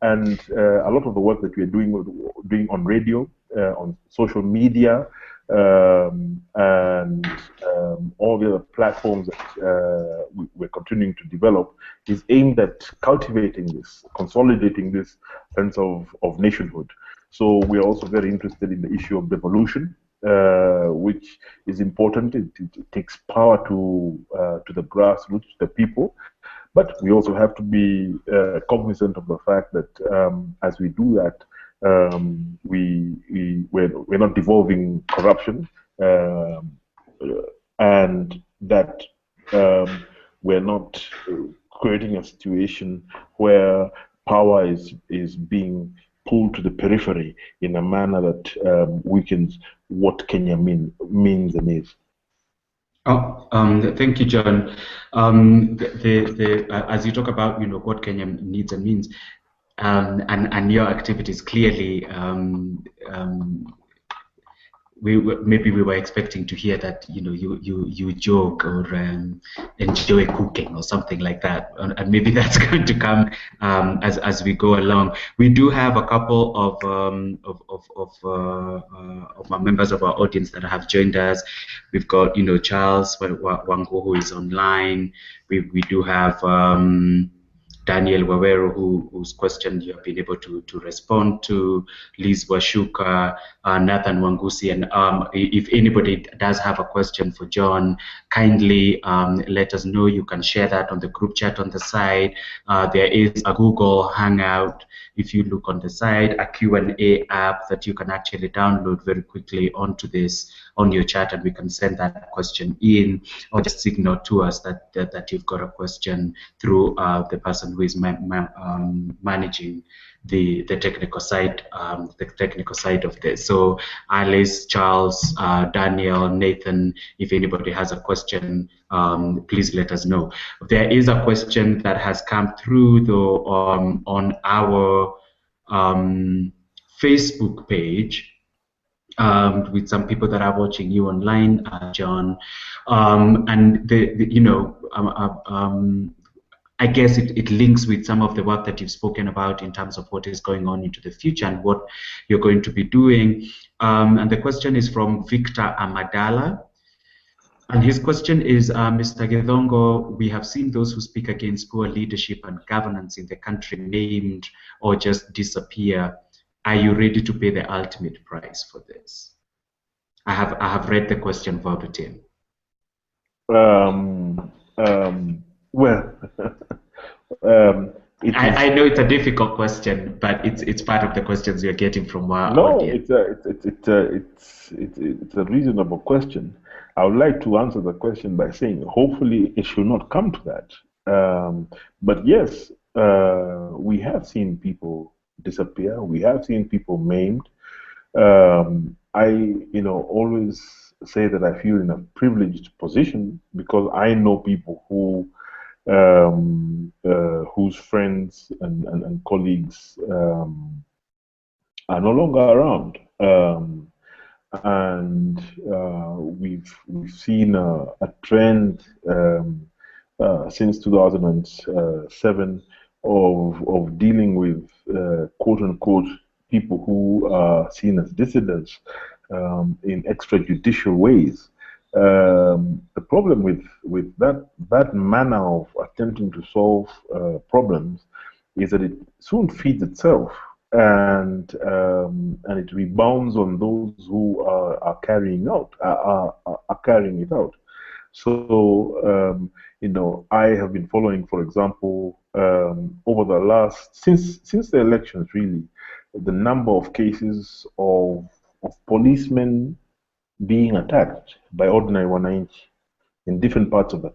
B: and a lot of the work that we're doing on radio, on social media, and all the other platforms that we're continuing to develop is aimed at cultivating this, consolidating this sense of nationhood. So we're also very interested in the issue of devolution, which is important. It takes power to the grassroots, to the people. But we also have to be cognizant of the fact that as we do that, we're not devolving corruption, and that we're not creating a situation where power is being pulled to the periphery in a manner that weakens what Kenya means and is.
A: Oh, thank you, John. As you talk about, what Kenya needs and means, and your activities clearly, maybe we were expecting to hear that you joke or enjoy cooking or something like that, and maybe that's going to come as we go along. We do have a couple of our members of our audience that have joined us. We've got Charles Wango, who is online. We do have Daniel Wawero, whose question you have been able to respond to, Liz Washuka, Nathan Wangusi, and if anybody does have a question for John, kindly let us know. You can share that on the group chat on the side. There is a Google Hangout, if you look on the side, a Q&A app that you can actually download very quickly onto your chat, and we can send that question in, or just signal to us that you've got a question through the person who is managing the technical side, of this. So Alice, Charles, Daniel, Nathan, if anybody has a question, please let us know. There is a question that has come through though on our Facebook page, with some people that are watching you online, John, and I guess it links with some of the work that you've spoken about in terms of what is going on into the future and what you're going to be doing. And the question is from Victor Amadala. And his question is, Mr. Githongo, we have seen those who speak against poor leadership and governance in the country named or just disappear. Are you ready to pay the ultimate price for this? I have read the question verbatim.
B: Well,
A: I know it's a difficult question, but it's part of the questions you're getting from our audience.
B: It's a reasonable question. I would like to answer the question by saying, hopefully, it should not come to that. But yes, we have seen people disappear. We have seen people maimed. I, always say that I feel in a privileged position because I know people whose friends and colleagues are no longer around. And we've seen a trend since 2007 of dealing with quote unquote people who are seen as dissidents in extrajudicial ways. The problem with that manner of attempting to solve problems is that it soon feeds itself, and it rebounds on those who are carrying carrying it out. So I have been following, for example, over the last since the elections, really, the number of cases of policemen being attacked by ordinary 190 in different parts of the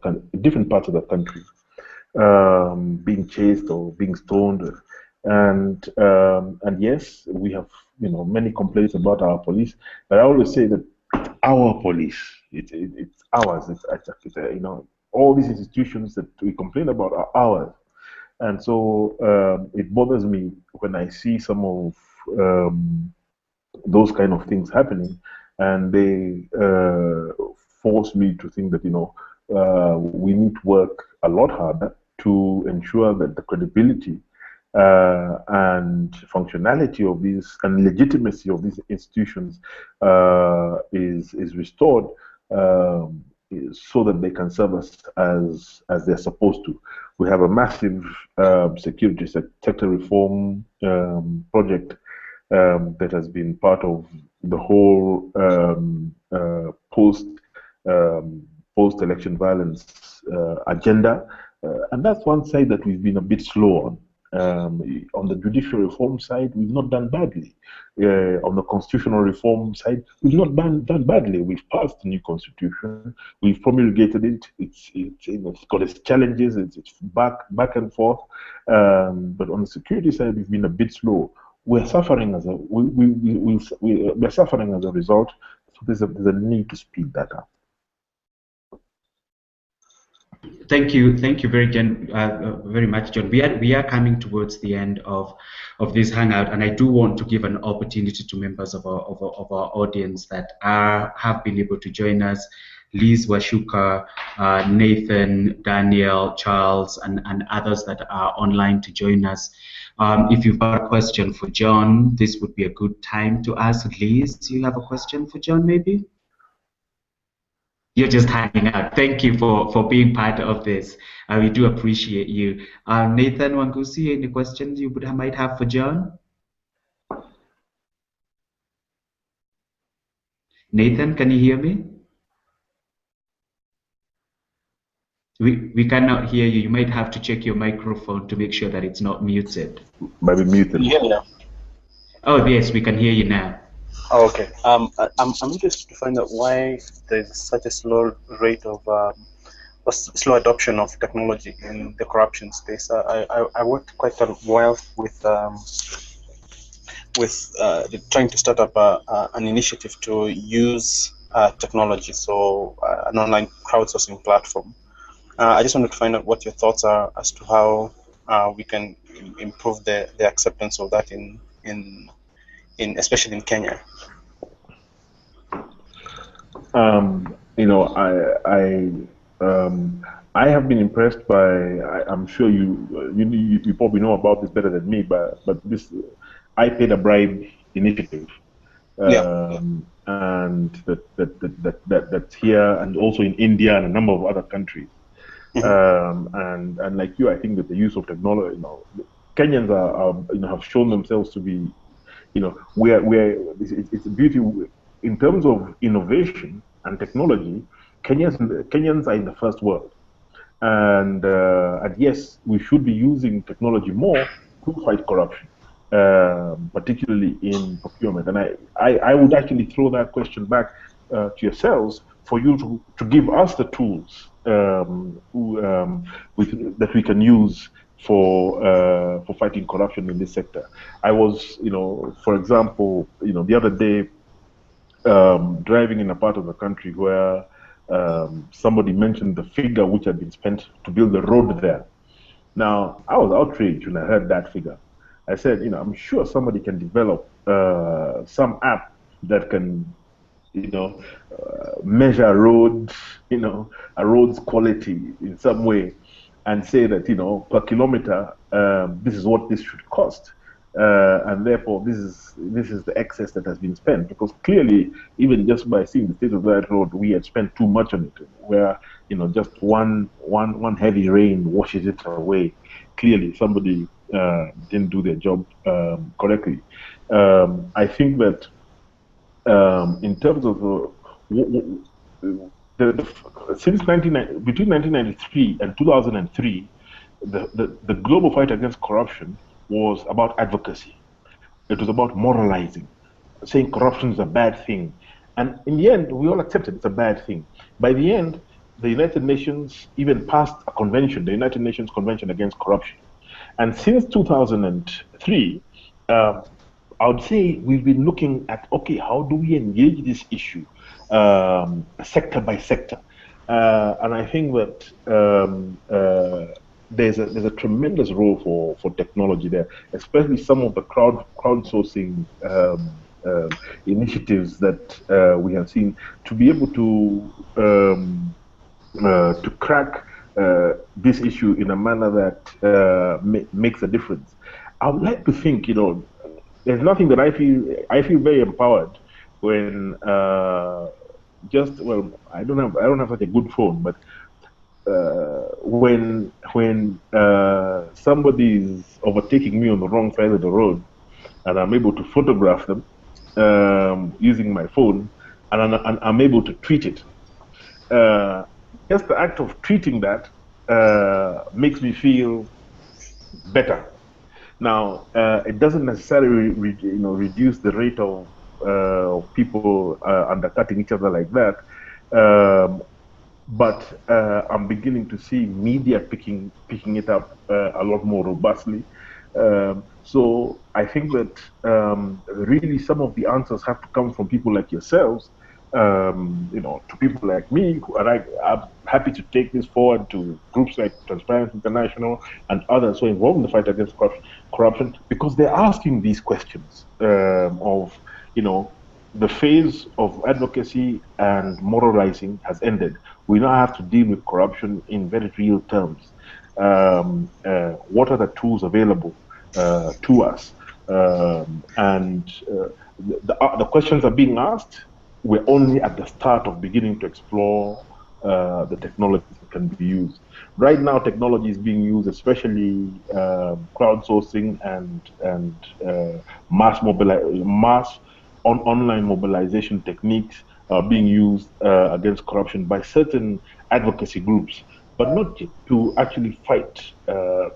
B: country, being chased or being stoned, and yes, we have many complaints about our police, but I always say that it's our police. It's ours. It's all these institutions that we complain about are ours, and so it bothers me when I see some of those kind of things happening, and they force me to think that we need to work a lot harder to ensure that the credibility and functionality of these and legitimacy of these institutions is restored, so that they can serve us as they're supposed to. We have a massive security sector reform project that has been part of the whole post-election violence agenda, and that's one side that we've been a bit slow on. On the judicial reform side, we've not done badly. On the constitutional reform side, we've not done badly. We've passed the new constitution. We've promulgated it. It's got its challenges. It's back and forth. But on the security side, we've been a bit slow. We're suffering we're suffering as a result. So there's a need to speed that up.
A: Thank you very much, John. We are coming towards the end of this hangout, and I do want to give an opportunity to members of our audience that have been able to join us: Liz, Washuka, Nathan, Daniel, Charles, and others that are online to join us. If you've got a question for John, this would be a good time to ask. Liz, do you have a question for John, maybe? You're just hanging out. Thank you for being part of this. We do appreciate you. Nathan Wangusi, any questions you might have for John? Nathan, can you hear me? We cannot hear you. You might have to check your microphone to make sure that it's not muted.
B: Might be muted.
G: Can you hear me now?
A: Oh yes, we can hear you now.
G: Oh, okay. I'm interested to find out why there's such a slow rate of slow adoption of technology in the corruption space. I worked quite a while with trying to start up an initiative to use technology, so an online crowdsourcing platform. I just wanted to find out what your thoughts are as to how we can improve the acceptance of that in especially in Kenya.
B: I have been impressed by. I'm sure you probably know about this better than me, but this I paid a bribe initiative, and that's here and also in India and a number of other countries. And like you, I think that the use of technology, Kenyans have shown themselves to be, it's a beauty in terms of innovation and technology. Kenyans are in the first world, and yes, we should be using technology more to fight corruption, particularly in procurement. And I would actually throw that question back to yourselves for you to give us the tools that we can use for fighting corruption in this sector. I was, for example, the other day, driving in a part of the country where somebody mentioned the figure which had been spent to build the road there. Now, I was outraged when I heard that figure. I said, I'm sure somebody can develop some app that can, measure roads, a road's quality in some way, and say that, per kilometer, this is what this should cost. And therefore, this is the excess that has been spent, because clearly, even just by seeing the state of that road, we had spent too much on it, where just one heavy rain washes it away. Clearly, somebody didn't do their job correctly. I think that in terms of since between 1993 and 2003, the global fight against corruption was about advocacy. It was about moralizing, saying corruption is a bad thing. And in the end, we all accepted it's a bad thing. By the end, the United Nations even passed a convention, the United Nations Convention Against Corruption. And since 2003, I would say we've been looking at, okay, how do we engage this issue sector by sector? And I think that there's a tremendous role for technology there, especially some of the crowdsourcing initiatives that we have seen, to be able to crack this issue in a manner that makes a difference. I would like to think, there's nothing that I feel very empowered when I don't have such a good phone, but when somebody is overtaking me on the wrong side of the road, and I'm able to photograph them using my phone, and I'm able to tweet it. Just the act of tweeting that makes me feel better. Now, it doesn't necessarily reduce the rate of people undercutting each other like that. But I'm beginning to see media picking it up a lot more robustly. So I think that really some of the answers have to come from people like yourselves, to people like me, and I'm happy to take this forward to groups like Transparency International and others who are involved in the fight against corruption, because they're asking these questions of, the phase of advocacy and moralizing has ended. We now have to deal with corruption in very real terms. What are the tools available to us? And the questions are being asked. We're only at the start of beginning to explore the technologies that can be used. Right now, technology is being used, especially crowdsourcing and mass online mobilization techniques are being used against corruption by certain advocacy groups, but not to actually fight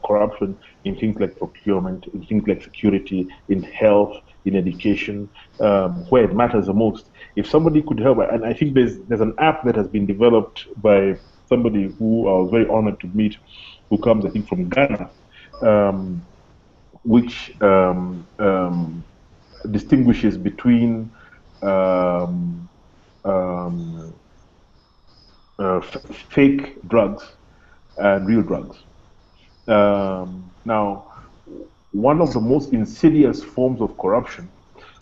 B: corruption in things like procurement, in things like security, in health, in education, where it matters the most. If somebody could help, and I think there's an app that has been developed by somebody who I was very honored to meet, who comes, I think, from Ghana, which distinguishes between fake drugs and real drugs. Now, one of the most insidious forms of corruption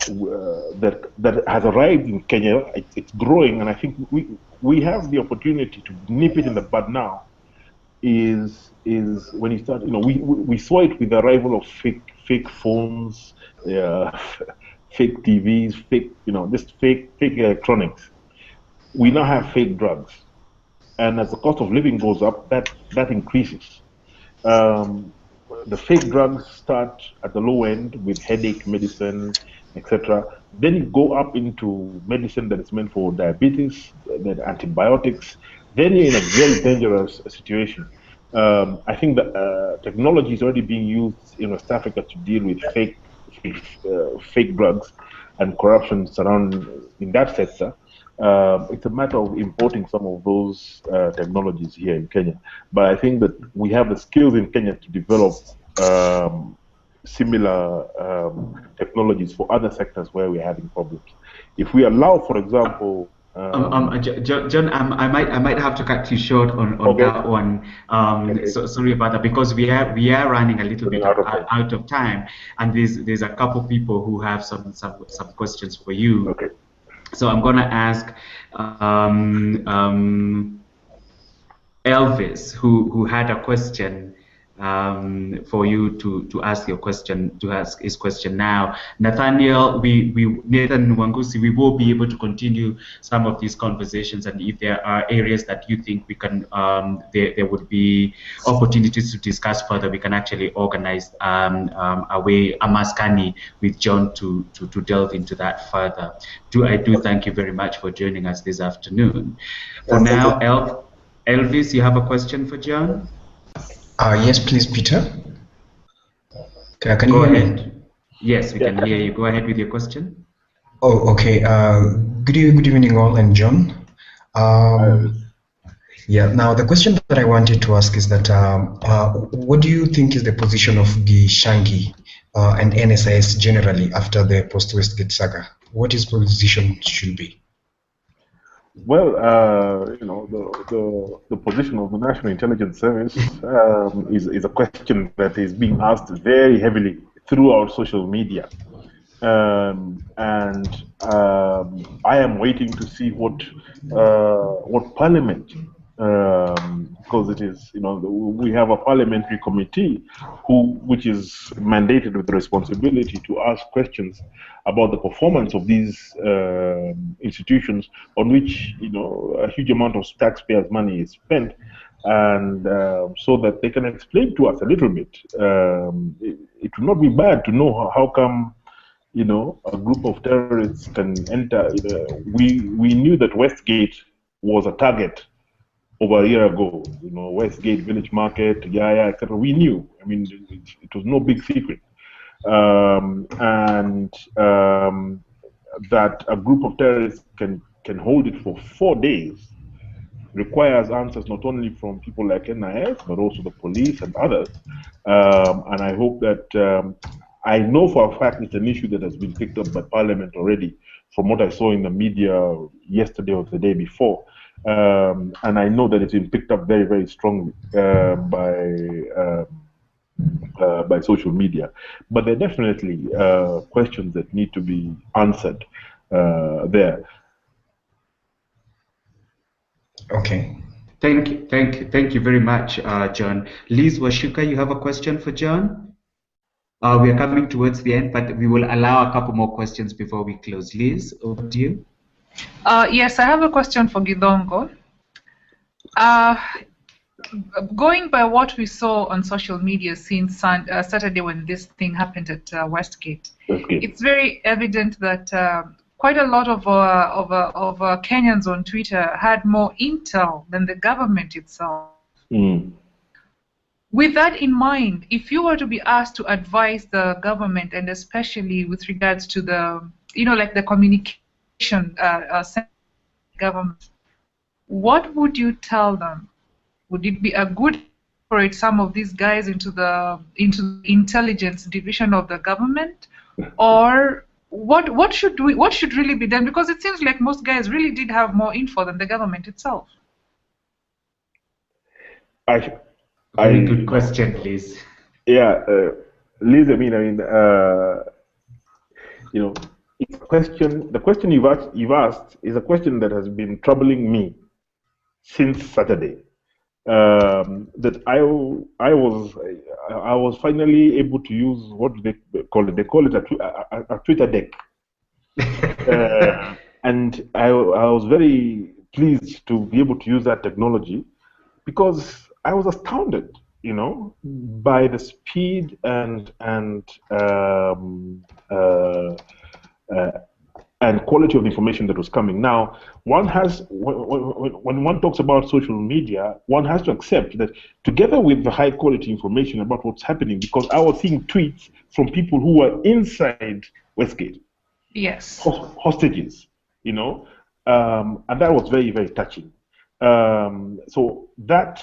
B: that has arrived in Kenya, it's growing, and I think we have the opportunity to nip it in the bud now, is when you start, we saw it with the arrival of fake phones, fake TVs, just fake electronics. We now have fake drugs, and as the cost of living goes up, that increases. The fake drugs start at the low end with headache medicine, etc. Then you go up into medicine that is meant for diabetes, then antibiotics. Then you're in a very dangerous situation. I think that technology is already being used in West Africa to deal with fake drugs and corruption surrounding in that sector. It's a matter of importing some of those technologies here in Kenya. But I think that we have the skills in Kenya to develop similar technologies for other sectors where we're having problems. If we allow, for example,
A: John, I might have to cut you short on
B: okay.
A: that one.
B: Okay.
A: So sorry about that, because we are running a little bit out of time, and there's a couple people who have some questions for you.
B: Okay.
A: So I'm gonna ask Elvis, who had a question for you to ask your question, to ask his question now. Nathaniel, Nathan Wangusi, we will be able to continue some of these conversations, and if there are areas that you think we can, there would be opportunities to discuss further, we can actually organize a Maskani with John to delve into that further. I do thank you very much for joining us this afternoon. For now, Elvis, you have a question for John?
H: Yes, please, Peter. Can
A: you
H: hear
A: me? Yes, we can hear you. Go ahead with your question.
H: Oh, okay. Good evening, all, and John. Yeah. Now, the question that I wanted to ask is that what do you think is the position of the Shangi and NSIS generally after the post-Westgate saga? What his position should be?
B: Well, you know, the position of the National Intelligence Service is a question that is being asked very heavily through our social media, and I am waiting to see what Parliament, because it is, you know, we have a parliamentary committee which is mandated with the responsibility to ask questions about the performance of these institutions on which, you know, a huge amount of taxpayers' money is spent, and so that they can explain to us a little bit. It would not be bad to know how come, you know, a group of terrorists can enter. We knew that Westgate was a target over a year ago. You know, Westgate Village Market, etc. We knew. I mean, it was no big secret. That a group of terrorists can hold it for 4 days requires answers not only from people like NIS, but also the police and others. And I hope that, I know for a fact it's an issue that has been picked up by Parliament already, from what I saw in the media yesterday or the day before. And I know that it's been picked up very, very strongly by social media. But there are definitely questions that need to be answered there.
H: Okay.
A: Thank you very much, John. Liz Washuka, you have a question for John? We are coming towards the end, but we will allow a couple more questions before we close. Liz, over to you.
I: Yes, I have a question for Githongo. Going by what we saw on social media since Saturday when this thing happened at Westgate, it's very evident that quite a lot of Kenyans on Twitter had more intel than the government itself.
B: Mm.
I: With that in mind, if you were to be asked to advise the government, and especially with regards to the, you know, like the communication government, what would you tell them? Would it be a good for some of these guys into the intelligence division of the government, or what should really be done? Because it seems like most guys really did have more info than the government itself.
A: Very good question, Liz.
B: Yeah, Liz. I mean, you know, it's a question. The question you've asked is a question that has been troubling me since Saturday. That I was finally able to use, what do they call it? They call it a Twitter deck, and I was very pleased to be able to use that technology, because I was astounded, you know, by the speed and quality of the information that was coming. Now, one has, when one talks about social media, one has to accept that together with the high quality information about what's happening, because I was seeing tweets from people who were inside Westgate.
I: Yes.
B: Hostages, you know, And that was very, very touching. So that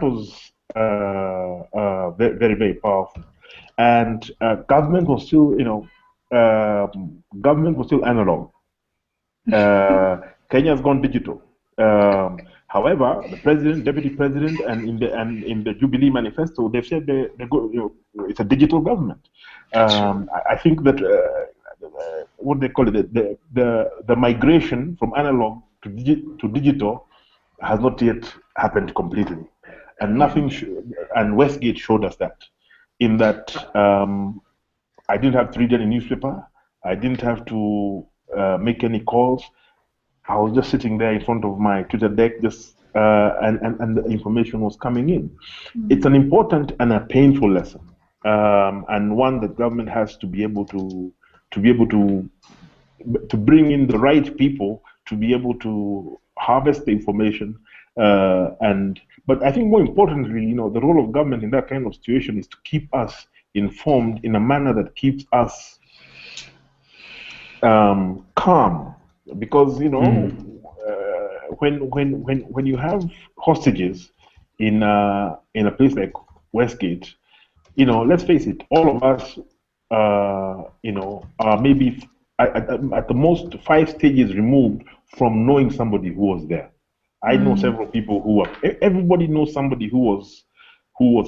B: was very, very, very powerful. And government was still, government was still analog. Kenya has gone digital. However, the president, deputy president, and in the Jubilee manifesto, they've said they go, it's a digital government. I think that what they call it, the migration from analog to digital has not yet happened completely, and nothing. And Westgate showed us that. In that, I didn't have to read any newspaper. I didn't have to make any calls. I was just sitting there in front of my Twitter deck, just and the information was coming in. It's an important and a painful lesson, and one that government has to be able to bring in the right people to be able to harvest the information. But I think more importantly, the role of government in that kind of situation is to keep us informed in a manner that keeps us calm. Because when you have hostages in a place like Westgate, let's face it, all of us are maybe at the most 5 stages removed from knowing somebody who was there. I know several people who are. Everybody knows somebody who was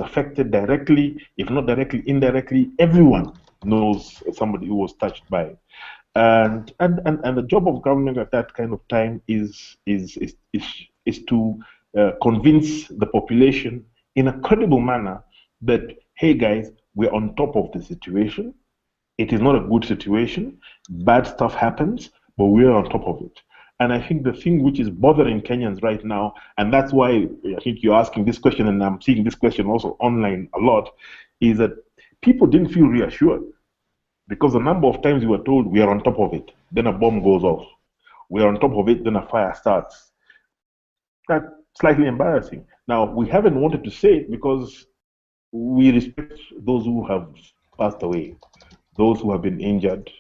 B: affected directly, if not directly, indirectly. Everyone knows somebody who was touched by it. And the job of government at that kind of time is to convince the population in a credible manner that, hey guys, we're on top of the situation. It is not a good situation. Bad stuff happens, but we're on top of it. And I think the thing which is bothering Kenyans right now, and that's why I think you're asking this question, and I'm seeing this question also online a lot, is that people didn't feel reassured. Because the number of times we were told we are on top of it, then a bomb goes off. We are on top of it, then a fire starts. That's slightly embarrassing. Now, we haven't wanted to say it because we respect those who have passed away, those who have been injured,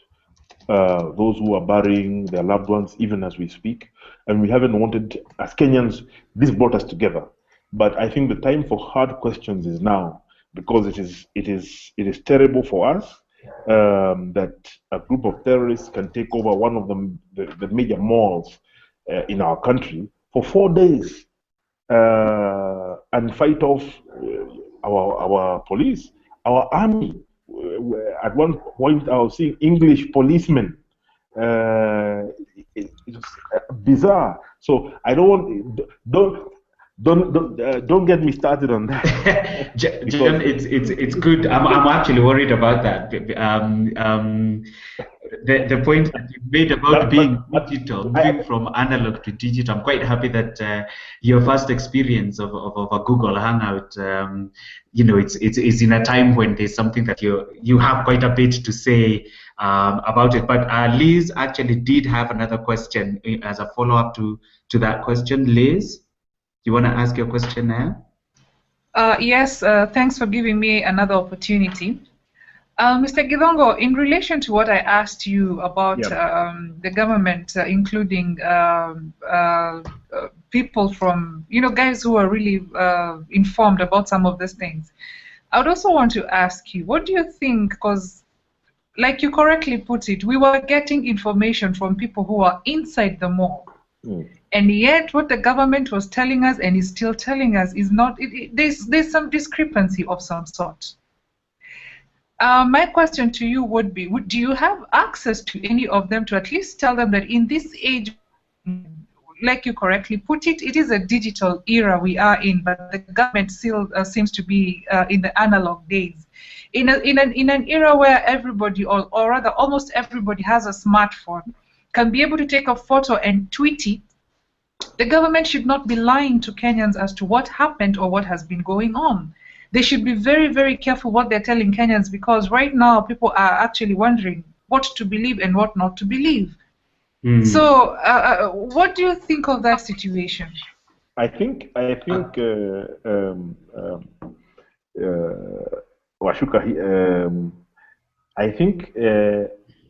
B: those who are burying their loved ones, even as we speak. And we haven't wanted, as Kenyans, this brought us together. But I think the time for hard questions is now, because it is terrible for us. That a group of terrorists can take over one of the major malls in our country for 4 days and fight off our police, our army. At one point, I was seeing English policemen. It's bizarre. So I don't get me started on that.
A: John, it's good. I'm actually worried about that. The point that you made about being digital, moving from analog to digital, I'm quite happy that your first experience of a Google Hangout, it's in a time when there's something that you have quite a bit to say about it. But Liz actually did have another question as a follow-up to that question. Liz? Do you want to ask your question now?
I: Yes, thanks for giving me another opportunity. Mr. Githongo, in relation to what I asked you about the government, including people from, guys who are really informed about some of these things, I would also want to ask you, what do you think, because like you correctly put it, we were getting information from people who are inside the mall. And yet, what the government was telling us and is still telling us is not. There's some discrepancy of some sort. My question to you would be: do you have access to any of them to at least tell them that in this age, like you correctly put it, it is a digital era we are in, but the government still seems to be in the analog days. In an era where everybody, or rather almost everybody, has a smartphone, can be able to take a photo and tweet it, the government should not be lying to Kenyans as to what happened or what has been going on. They should be very, very careful what they're telling Kenyans, because right now people are actually wondering what to believe and what not to believe. So what do you think of that situation?
B: I think Washuka, I think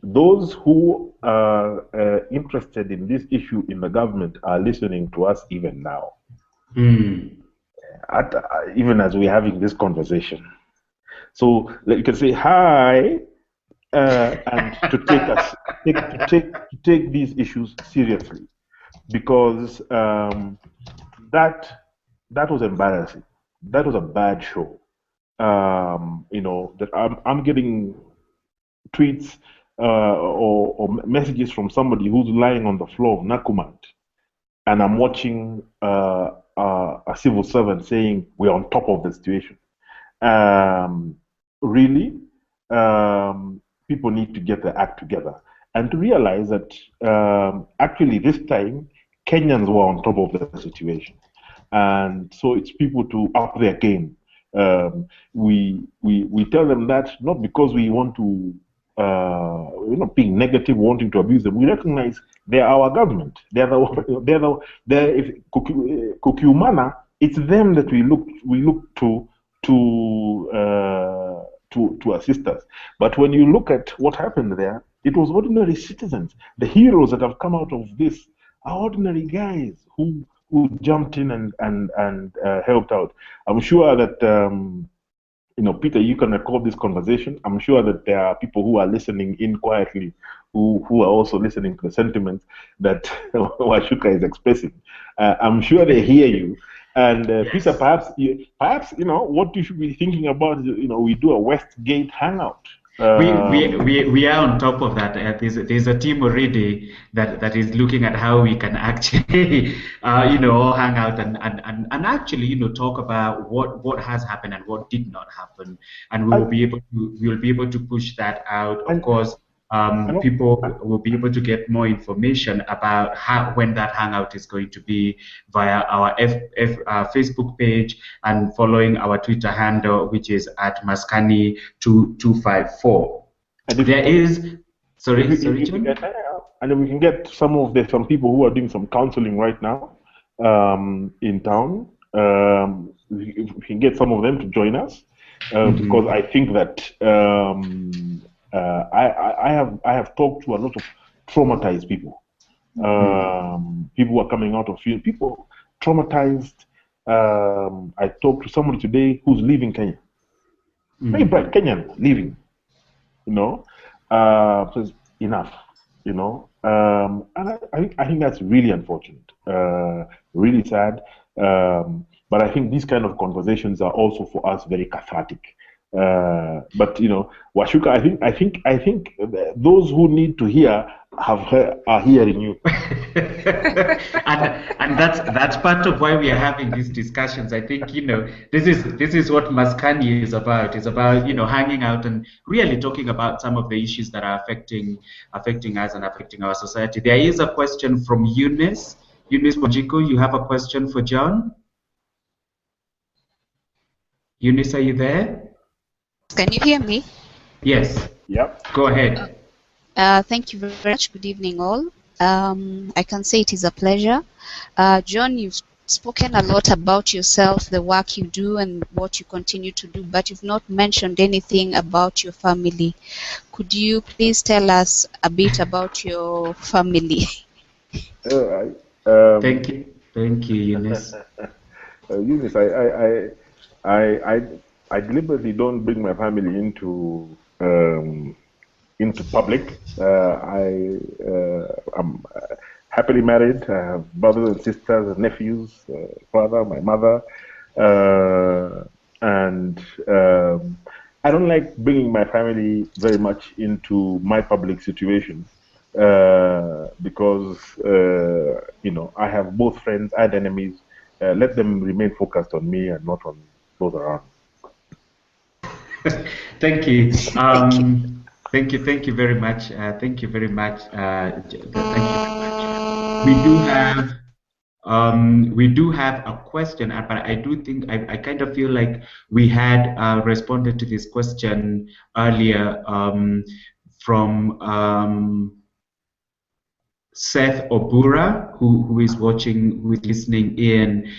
B: those who are interested in this issue in the government are listening to us even now, even as we're having this conversation. So you can say hi, and to take these issues seriously, because that was embarrassing. That was a bad show. That I'm getting tweets or messages from somebody who's lying on the floor of Nakumat, and I'm watching a civil servant saying we're on top of the situation. Really, people need to get their act together and to realize that actually this time Kenyans were on top of the situation, and so it's people to up their game. We tell them that not because we want to being negative, wanting to abuse them. We recognize they are our government. They're if Kukiumana, it's them that we look to assist us. But when you look at what happened there, it was ordinary citizens. The heroes that have come out of this are ordinary guys who jumped in and helped out. I'm sure that Peter, you can record this conversation. I'm sure that there are people who are listening in quietly who are also listening to the sentiments that Washuka is expressing. I'm sure they hear you. And Peter, perhaps what you should be thinking about is, we do a Westgate hangout.
A: We are on top of that. There's a team already that is looking at how we can actually all hang out and actually talk about what has happened and what did not happen, and we will be able to push that out. Of course, people will be able to get more information about when that hangout is going to be via our Facebook page and following our Twitter handle, which is at Maskani 2254. There is sorry, John?
B: And then we can get some people who are doing some counseling right now in town. We can get some of them to join us because I think that I have talked to a lot of traumatized people. People who are coming out of field, people traumatized. I talked to somebody today who's leaving Kenya. Very bright Kenyan leaving. So enough. And I think that's really unfortunate, really sad. But I think these kind of conversations are also for us very cathartic. But Washuka, I think those who need to hear are hearing you.
A: and that's part of why we are having these discussions. I think this is what Maskani is about. It's about hanging out and really talking about some of the issues that are affecting us and affecting our society. There is a question from Eunice Mojiko. You have a question for John? Eunice, are you there?
J: Can you hear me?
A: Yes.
B: Yep.
A: Go ahead.
J: Thank you very much. Good evening, all. I can say it is a pleasure. John, you've spoken a lot about yourself, the work you do, and what you continue to do, but you've not mentioned anything about your family. Could you please tell us a bit about your family?
A: Thank you, Eunice.
B: Eunice, I deliberately don't bring my family into public. I'm happily married. I have brothers and sisters, nephews, father, my mother, and I don't like bringing my family very much into my public situation because I have both friends and enemies. Let them remain focused on me and not on those around.
A: Thank you. Thank you very much. Thank you very much. Thank you very much. We do have a question, but I do think I kind of feel like we had responded to this question earlier from Seth Obura, who is watching, who is listening in.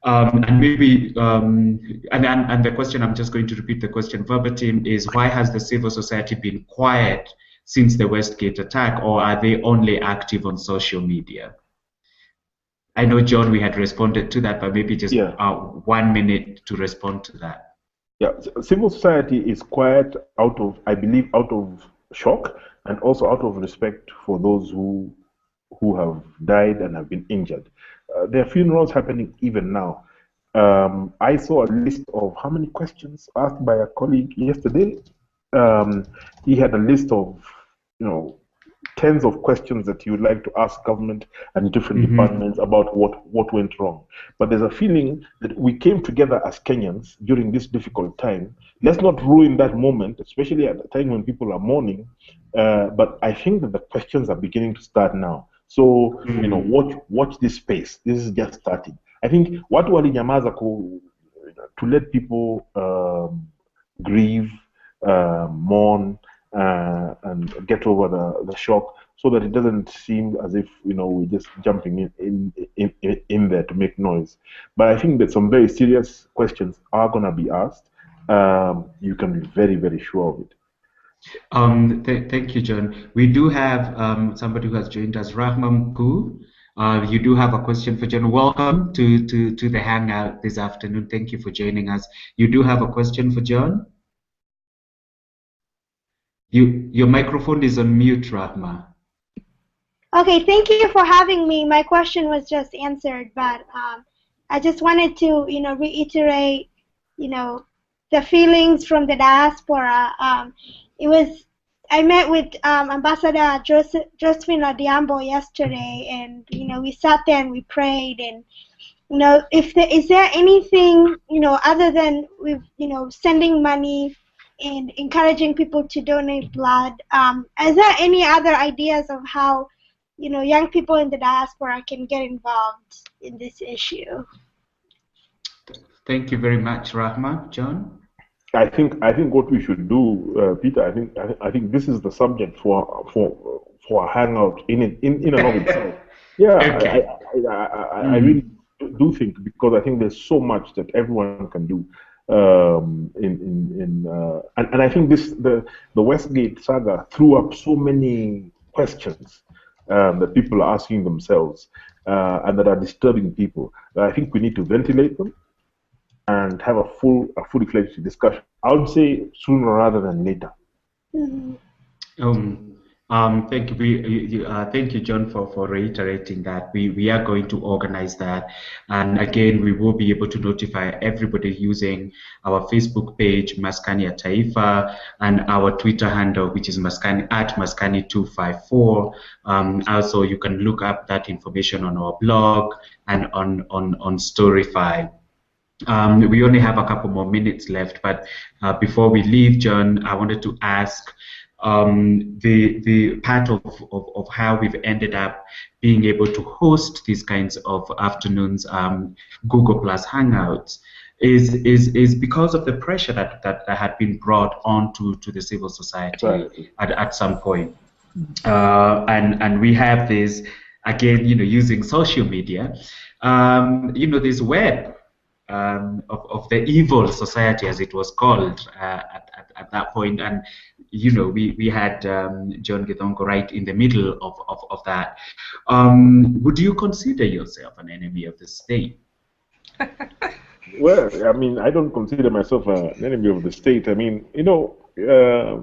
A: And maybe, and the question, I'm just going to repeat the question verbatim, is why has the civil society been quiet since the Westgate attack, or are they only active on social media? I know, John, we had responded to that, but maybe just 1 minute to respond to that.
B: Yeah, civil society is quiet out of, I believe, out of shock, and also out of respect for those who have died and have been injured. There are funerals happening even now. I saw a list of how many questions asked by a colleague yesterday. He had a list of, tens of questions that you would like to ask government and different departments about what went wrong. But there's a feeling that we came together as Kenyans during this difficult time. Let's not ruin that moment, especially at the time when people are mourning. But I think that the questions are beginning to start now. So, watch this space. This is just starting. I think what walinyamaza to let people grieve, mourn, and get over the shock, so that it doesn't seem as if we're just jumping in there to make noise. But I think that some very serious questions are going to be asked. You can be very, very sure of it.
A: Thank you, John. We do have somebody who has joined us, Rahman Mkuu. You do have a question for John. Welcome to the Hangout this afternoon. Thank you for joining us. You do have a question for John? Your microphone is on mute, Rahma.
K: Okay, thank you for having me. My question was just answered, but I just wanted to, reiterate, the feelings from the diaspora. I met with Ambassador Josephine Odiambo yesterday, and we sat there and we prayed, and is there anything other than sending money and encouraging people to donate blood? Is there any other ideas of how young people in the diaspora can get involved in this issue?
A: Thank you very much, Rahma. John?
B: I think what we should do, Peter. I think this is the subject for a hangout in and of itself. Yeah, okay. I really do think, because I think there's so much that everyone can do. And I think the Westgate saga threw up so many questions that people are asking themselves and that are disturbing people. I think we need to ventilate them and have a fully fledged discussion. I would say sooner rather than later.
A: Thank you, thank you, John, for reiterating that. We are going to organize that, and again, we will be able to notify everybody using our Facebook page, Maskani at Taifa, and our Twitter handle, which is Maskani at Maskani254. Also, you can look up that information on our blog and on Storyfy. We only have a couple more minutes left, but before we leave, John, I wanted to ask the part of how we've ended up being able to host these kinds of afternoons, Google Plus Hangouts, is because of the pressure that had been brought onto the civil society at some point, and we have this again, using social media, this web. Of the evil society, as it was called at that point, and we had John Githongo right in the middle of that. Would you consider yourself an enemy of the state?
B: Well, I mean, I don't consider myself an enemy of the state. I mean,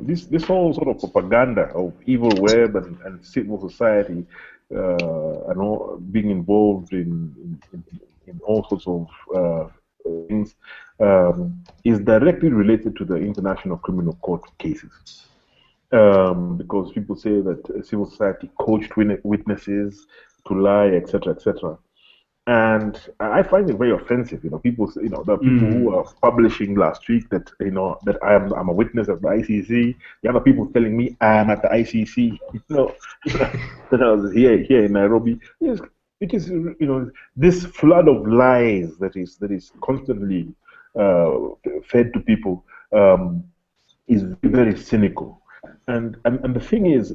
B: this whole sort of propaganda of evil web and civil society, and all, being involved in all sorts of things, is directly related to the International Criminal Court cases. Because people say that civil society coached witnesses to lie, etc., etc. And I find it very offensive. People say, the people who are publishing last week that that I'm a witness at the ICC. The other people telling me I am at the ICC. That I was here in Nairobi. It is this flood of lies that is constantly fed to people is very cynical. And the thing is,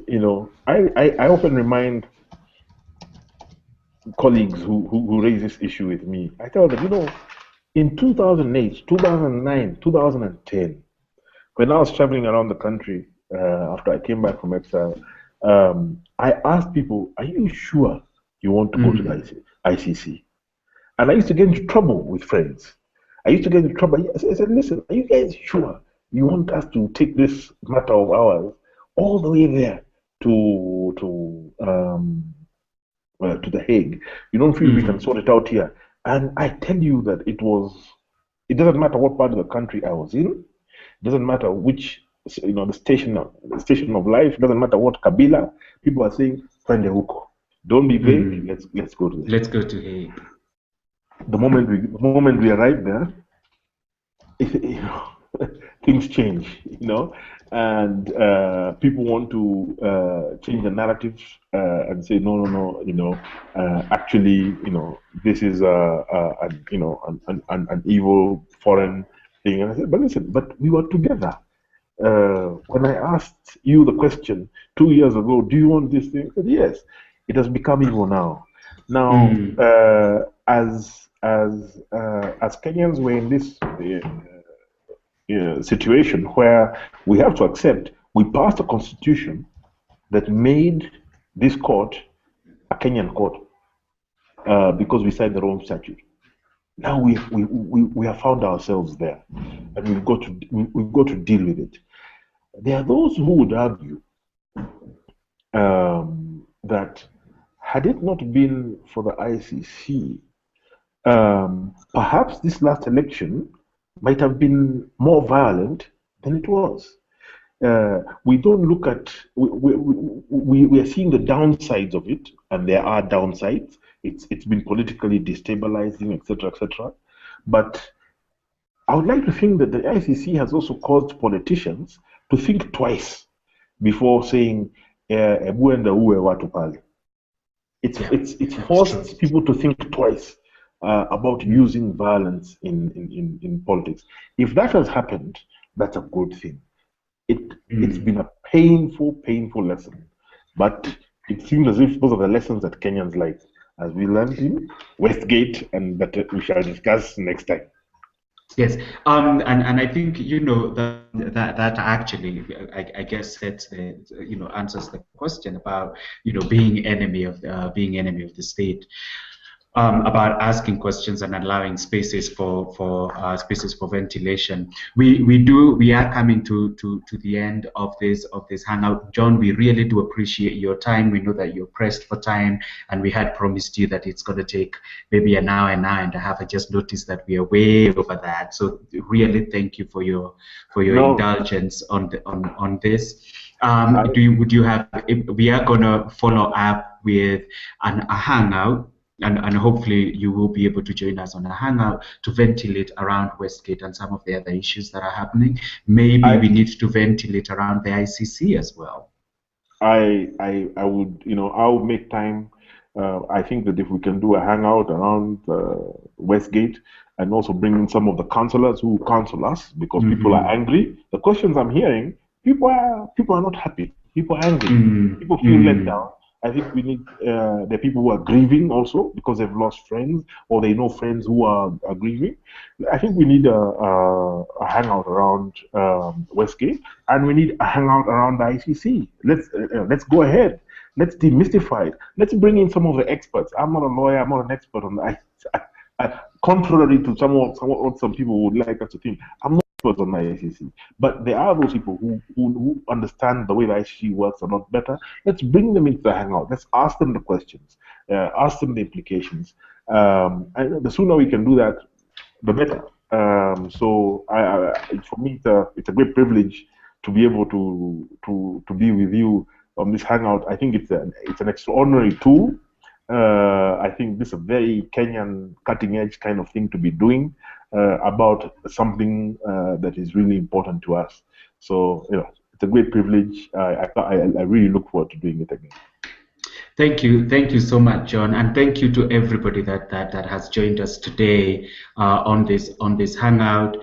B: I often remind colleagues who raise this issue with me. I tell them, in 2008, 2009, 2010, when I was traveling around the country, after I came back from exile, I asked people, "Are you sure you want to go to the ICC?" And I used to get into trouble with friends. I used to get into trouble. I said, "Listen, are you guys sure you want us to take this matter of ours all the way there to the Hague? You don't feel we can sort it out here?" And I tell you that it doesn't matter what part of the country I was in. It doesn't matter which, the station of life. It doesn't matter what Kabila. People are saying, "Find a hook. Don't be vague. Let's go to the Hague."
A: Let's go to Hague.
B: The moment we arrive there, things change, and people want to change the narrative and say, no, actually, this is an evil foreign thing. And I said, but listen, but we were together. When I asked you the question 2 years ago, do you want this thing? I said, yes. It has become evil now. Now, as Kenyans, we're in this situation where we have to accept we passed a constitution that made this court a Kenyan court because we signed the wrong statute. Now we have found ourselves there, and we've got to deal with it. There are those who would argue that had it not been for the ICC, perhaps this last election might have been more violent than it was. We don't look at, we are seeing the downsides of it, and there are downsides. It's been politically destabilizing, etc., etc. But I would like to think that the ICC has also caused politicians to think twice before saying, it's forced people to think twice about using violence in politics. If that has happened, that's a good thing. It's been a painful lesson, but it seems as if those are the lessons that Kenyans like, as we learned in Westgate, and that we shall discuss next time.
A: Yes, and I think that actually I guess that's answers the question about being enemy of the state. About asking questions and allowing spaces for ventilation. We are coming to the end of this hangout. John, we really do appreciate your time. We know that you're pressed for time, and we had promised you that it's going to take maybe an hour and a half. I just noticed that we are way over that. So really, thank you for your indulgence on this. Would you have? We are going to follow up with a hangout. And hopefully you will be able to join us on a hangout to ventilate around Westgate and some of the other issues that are happening. Maybe we need to ventilate around the ICC as well.
B: I would, I'll make time. I think that if we can do a hangout around Westgate and also bring in some of the counselors who counsel us, because people are angry. The questions I'm hearing, people are not happy. People are angry. People feel let down. I think we need, there are people who are grieving also because they've lost friends, or they know friends who are grieving. I think we need a hangout around Westgate, and we need a hangout around the ICC. Let's go ahead. Let's demystify it. Let's bring in some of the experts. I'm not a lawyer. I'm not an expert on the ICC. Contrary to what some people would like us to think, I'm not experts on the ICC. But there are those people who understand the way the ICC works a lot better. Let's bring them into the hangout. Let's ask them the questions, ask them the implications. And the sooner we can do that, the better. So for me, it's a great privilege to be able to be with you on this hangout. I think it's an extraordinary tool. I think this is a very Kenyan cutting-edge kind of thing to be doing about something that is really important to us. So, it's a great privilege. I really look forward to doing it again.
A: Thank you so much, John, and thank you to everybody that has joined us today on this hangout.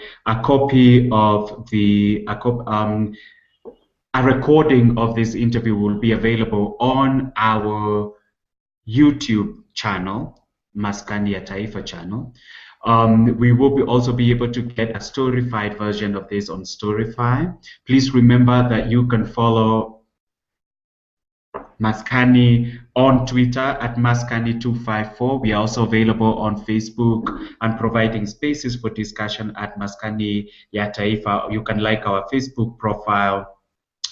A: A recording of this interview will be available on our YouTube channel. Maskani Taifa channel. We will also be able to get a storified version of this on Storify. Please remember that you can follow Maskani on Twitter at Maskani254. We are also available on Facebook and providing spaces for discussion at Maskani ya Taifa. You can like our Facebook profile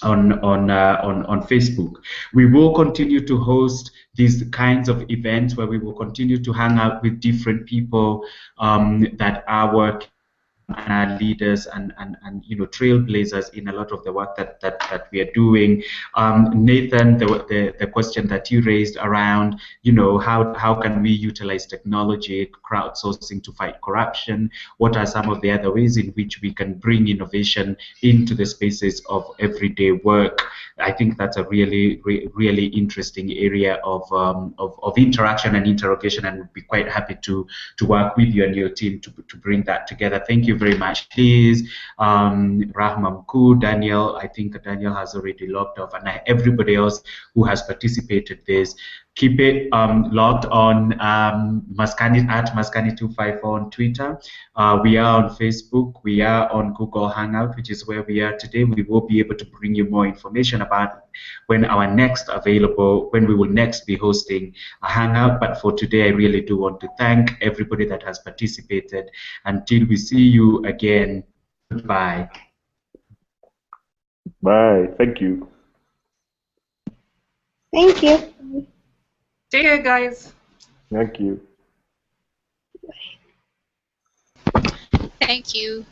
A: on Facebook. We will continue to host these kinds of events where we will continue to hang out with different people that are working and our leaders and trailblazers in a lot of the work that we are doing. Nathan, the question that you raised around, how can we utilize technology, crowdsourcing to fight corruption? What are some of the other ways in which we can bring innovation into the spaces of everyday work? I think that's a really interesting area of interaction and interrogation, and would be quite happy to work with you and your team to bring that together. Thank you very much, Liz, Rahma Mkuu, Daniel. I think Daniel has already logged off, and everybody else who has participated this. Keep it logged on Maskani at Maskani254 on Twitter. We are on Facebook. We are on Google Hangout, which is where we are today. We will be able to bring you more information about when we will next be hosting a Hangout. But for today, I really do want to thank everybody that has participated. Until we see you again, goodbye.
B: Bye. Thank you.
K: Thank you.
I: Take care, guys.
B: Thank you.
J: Thank you.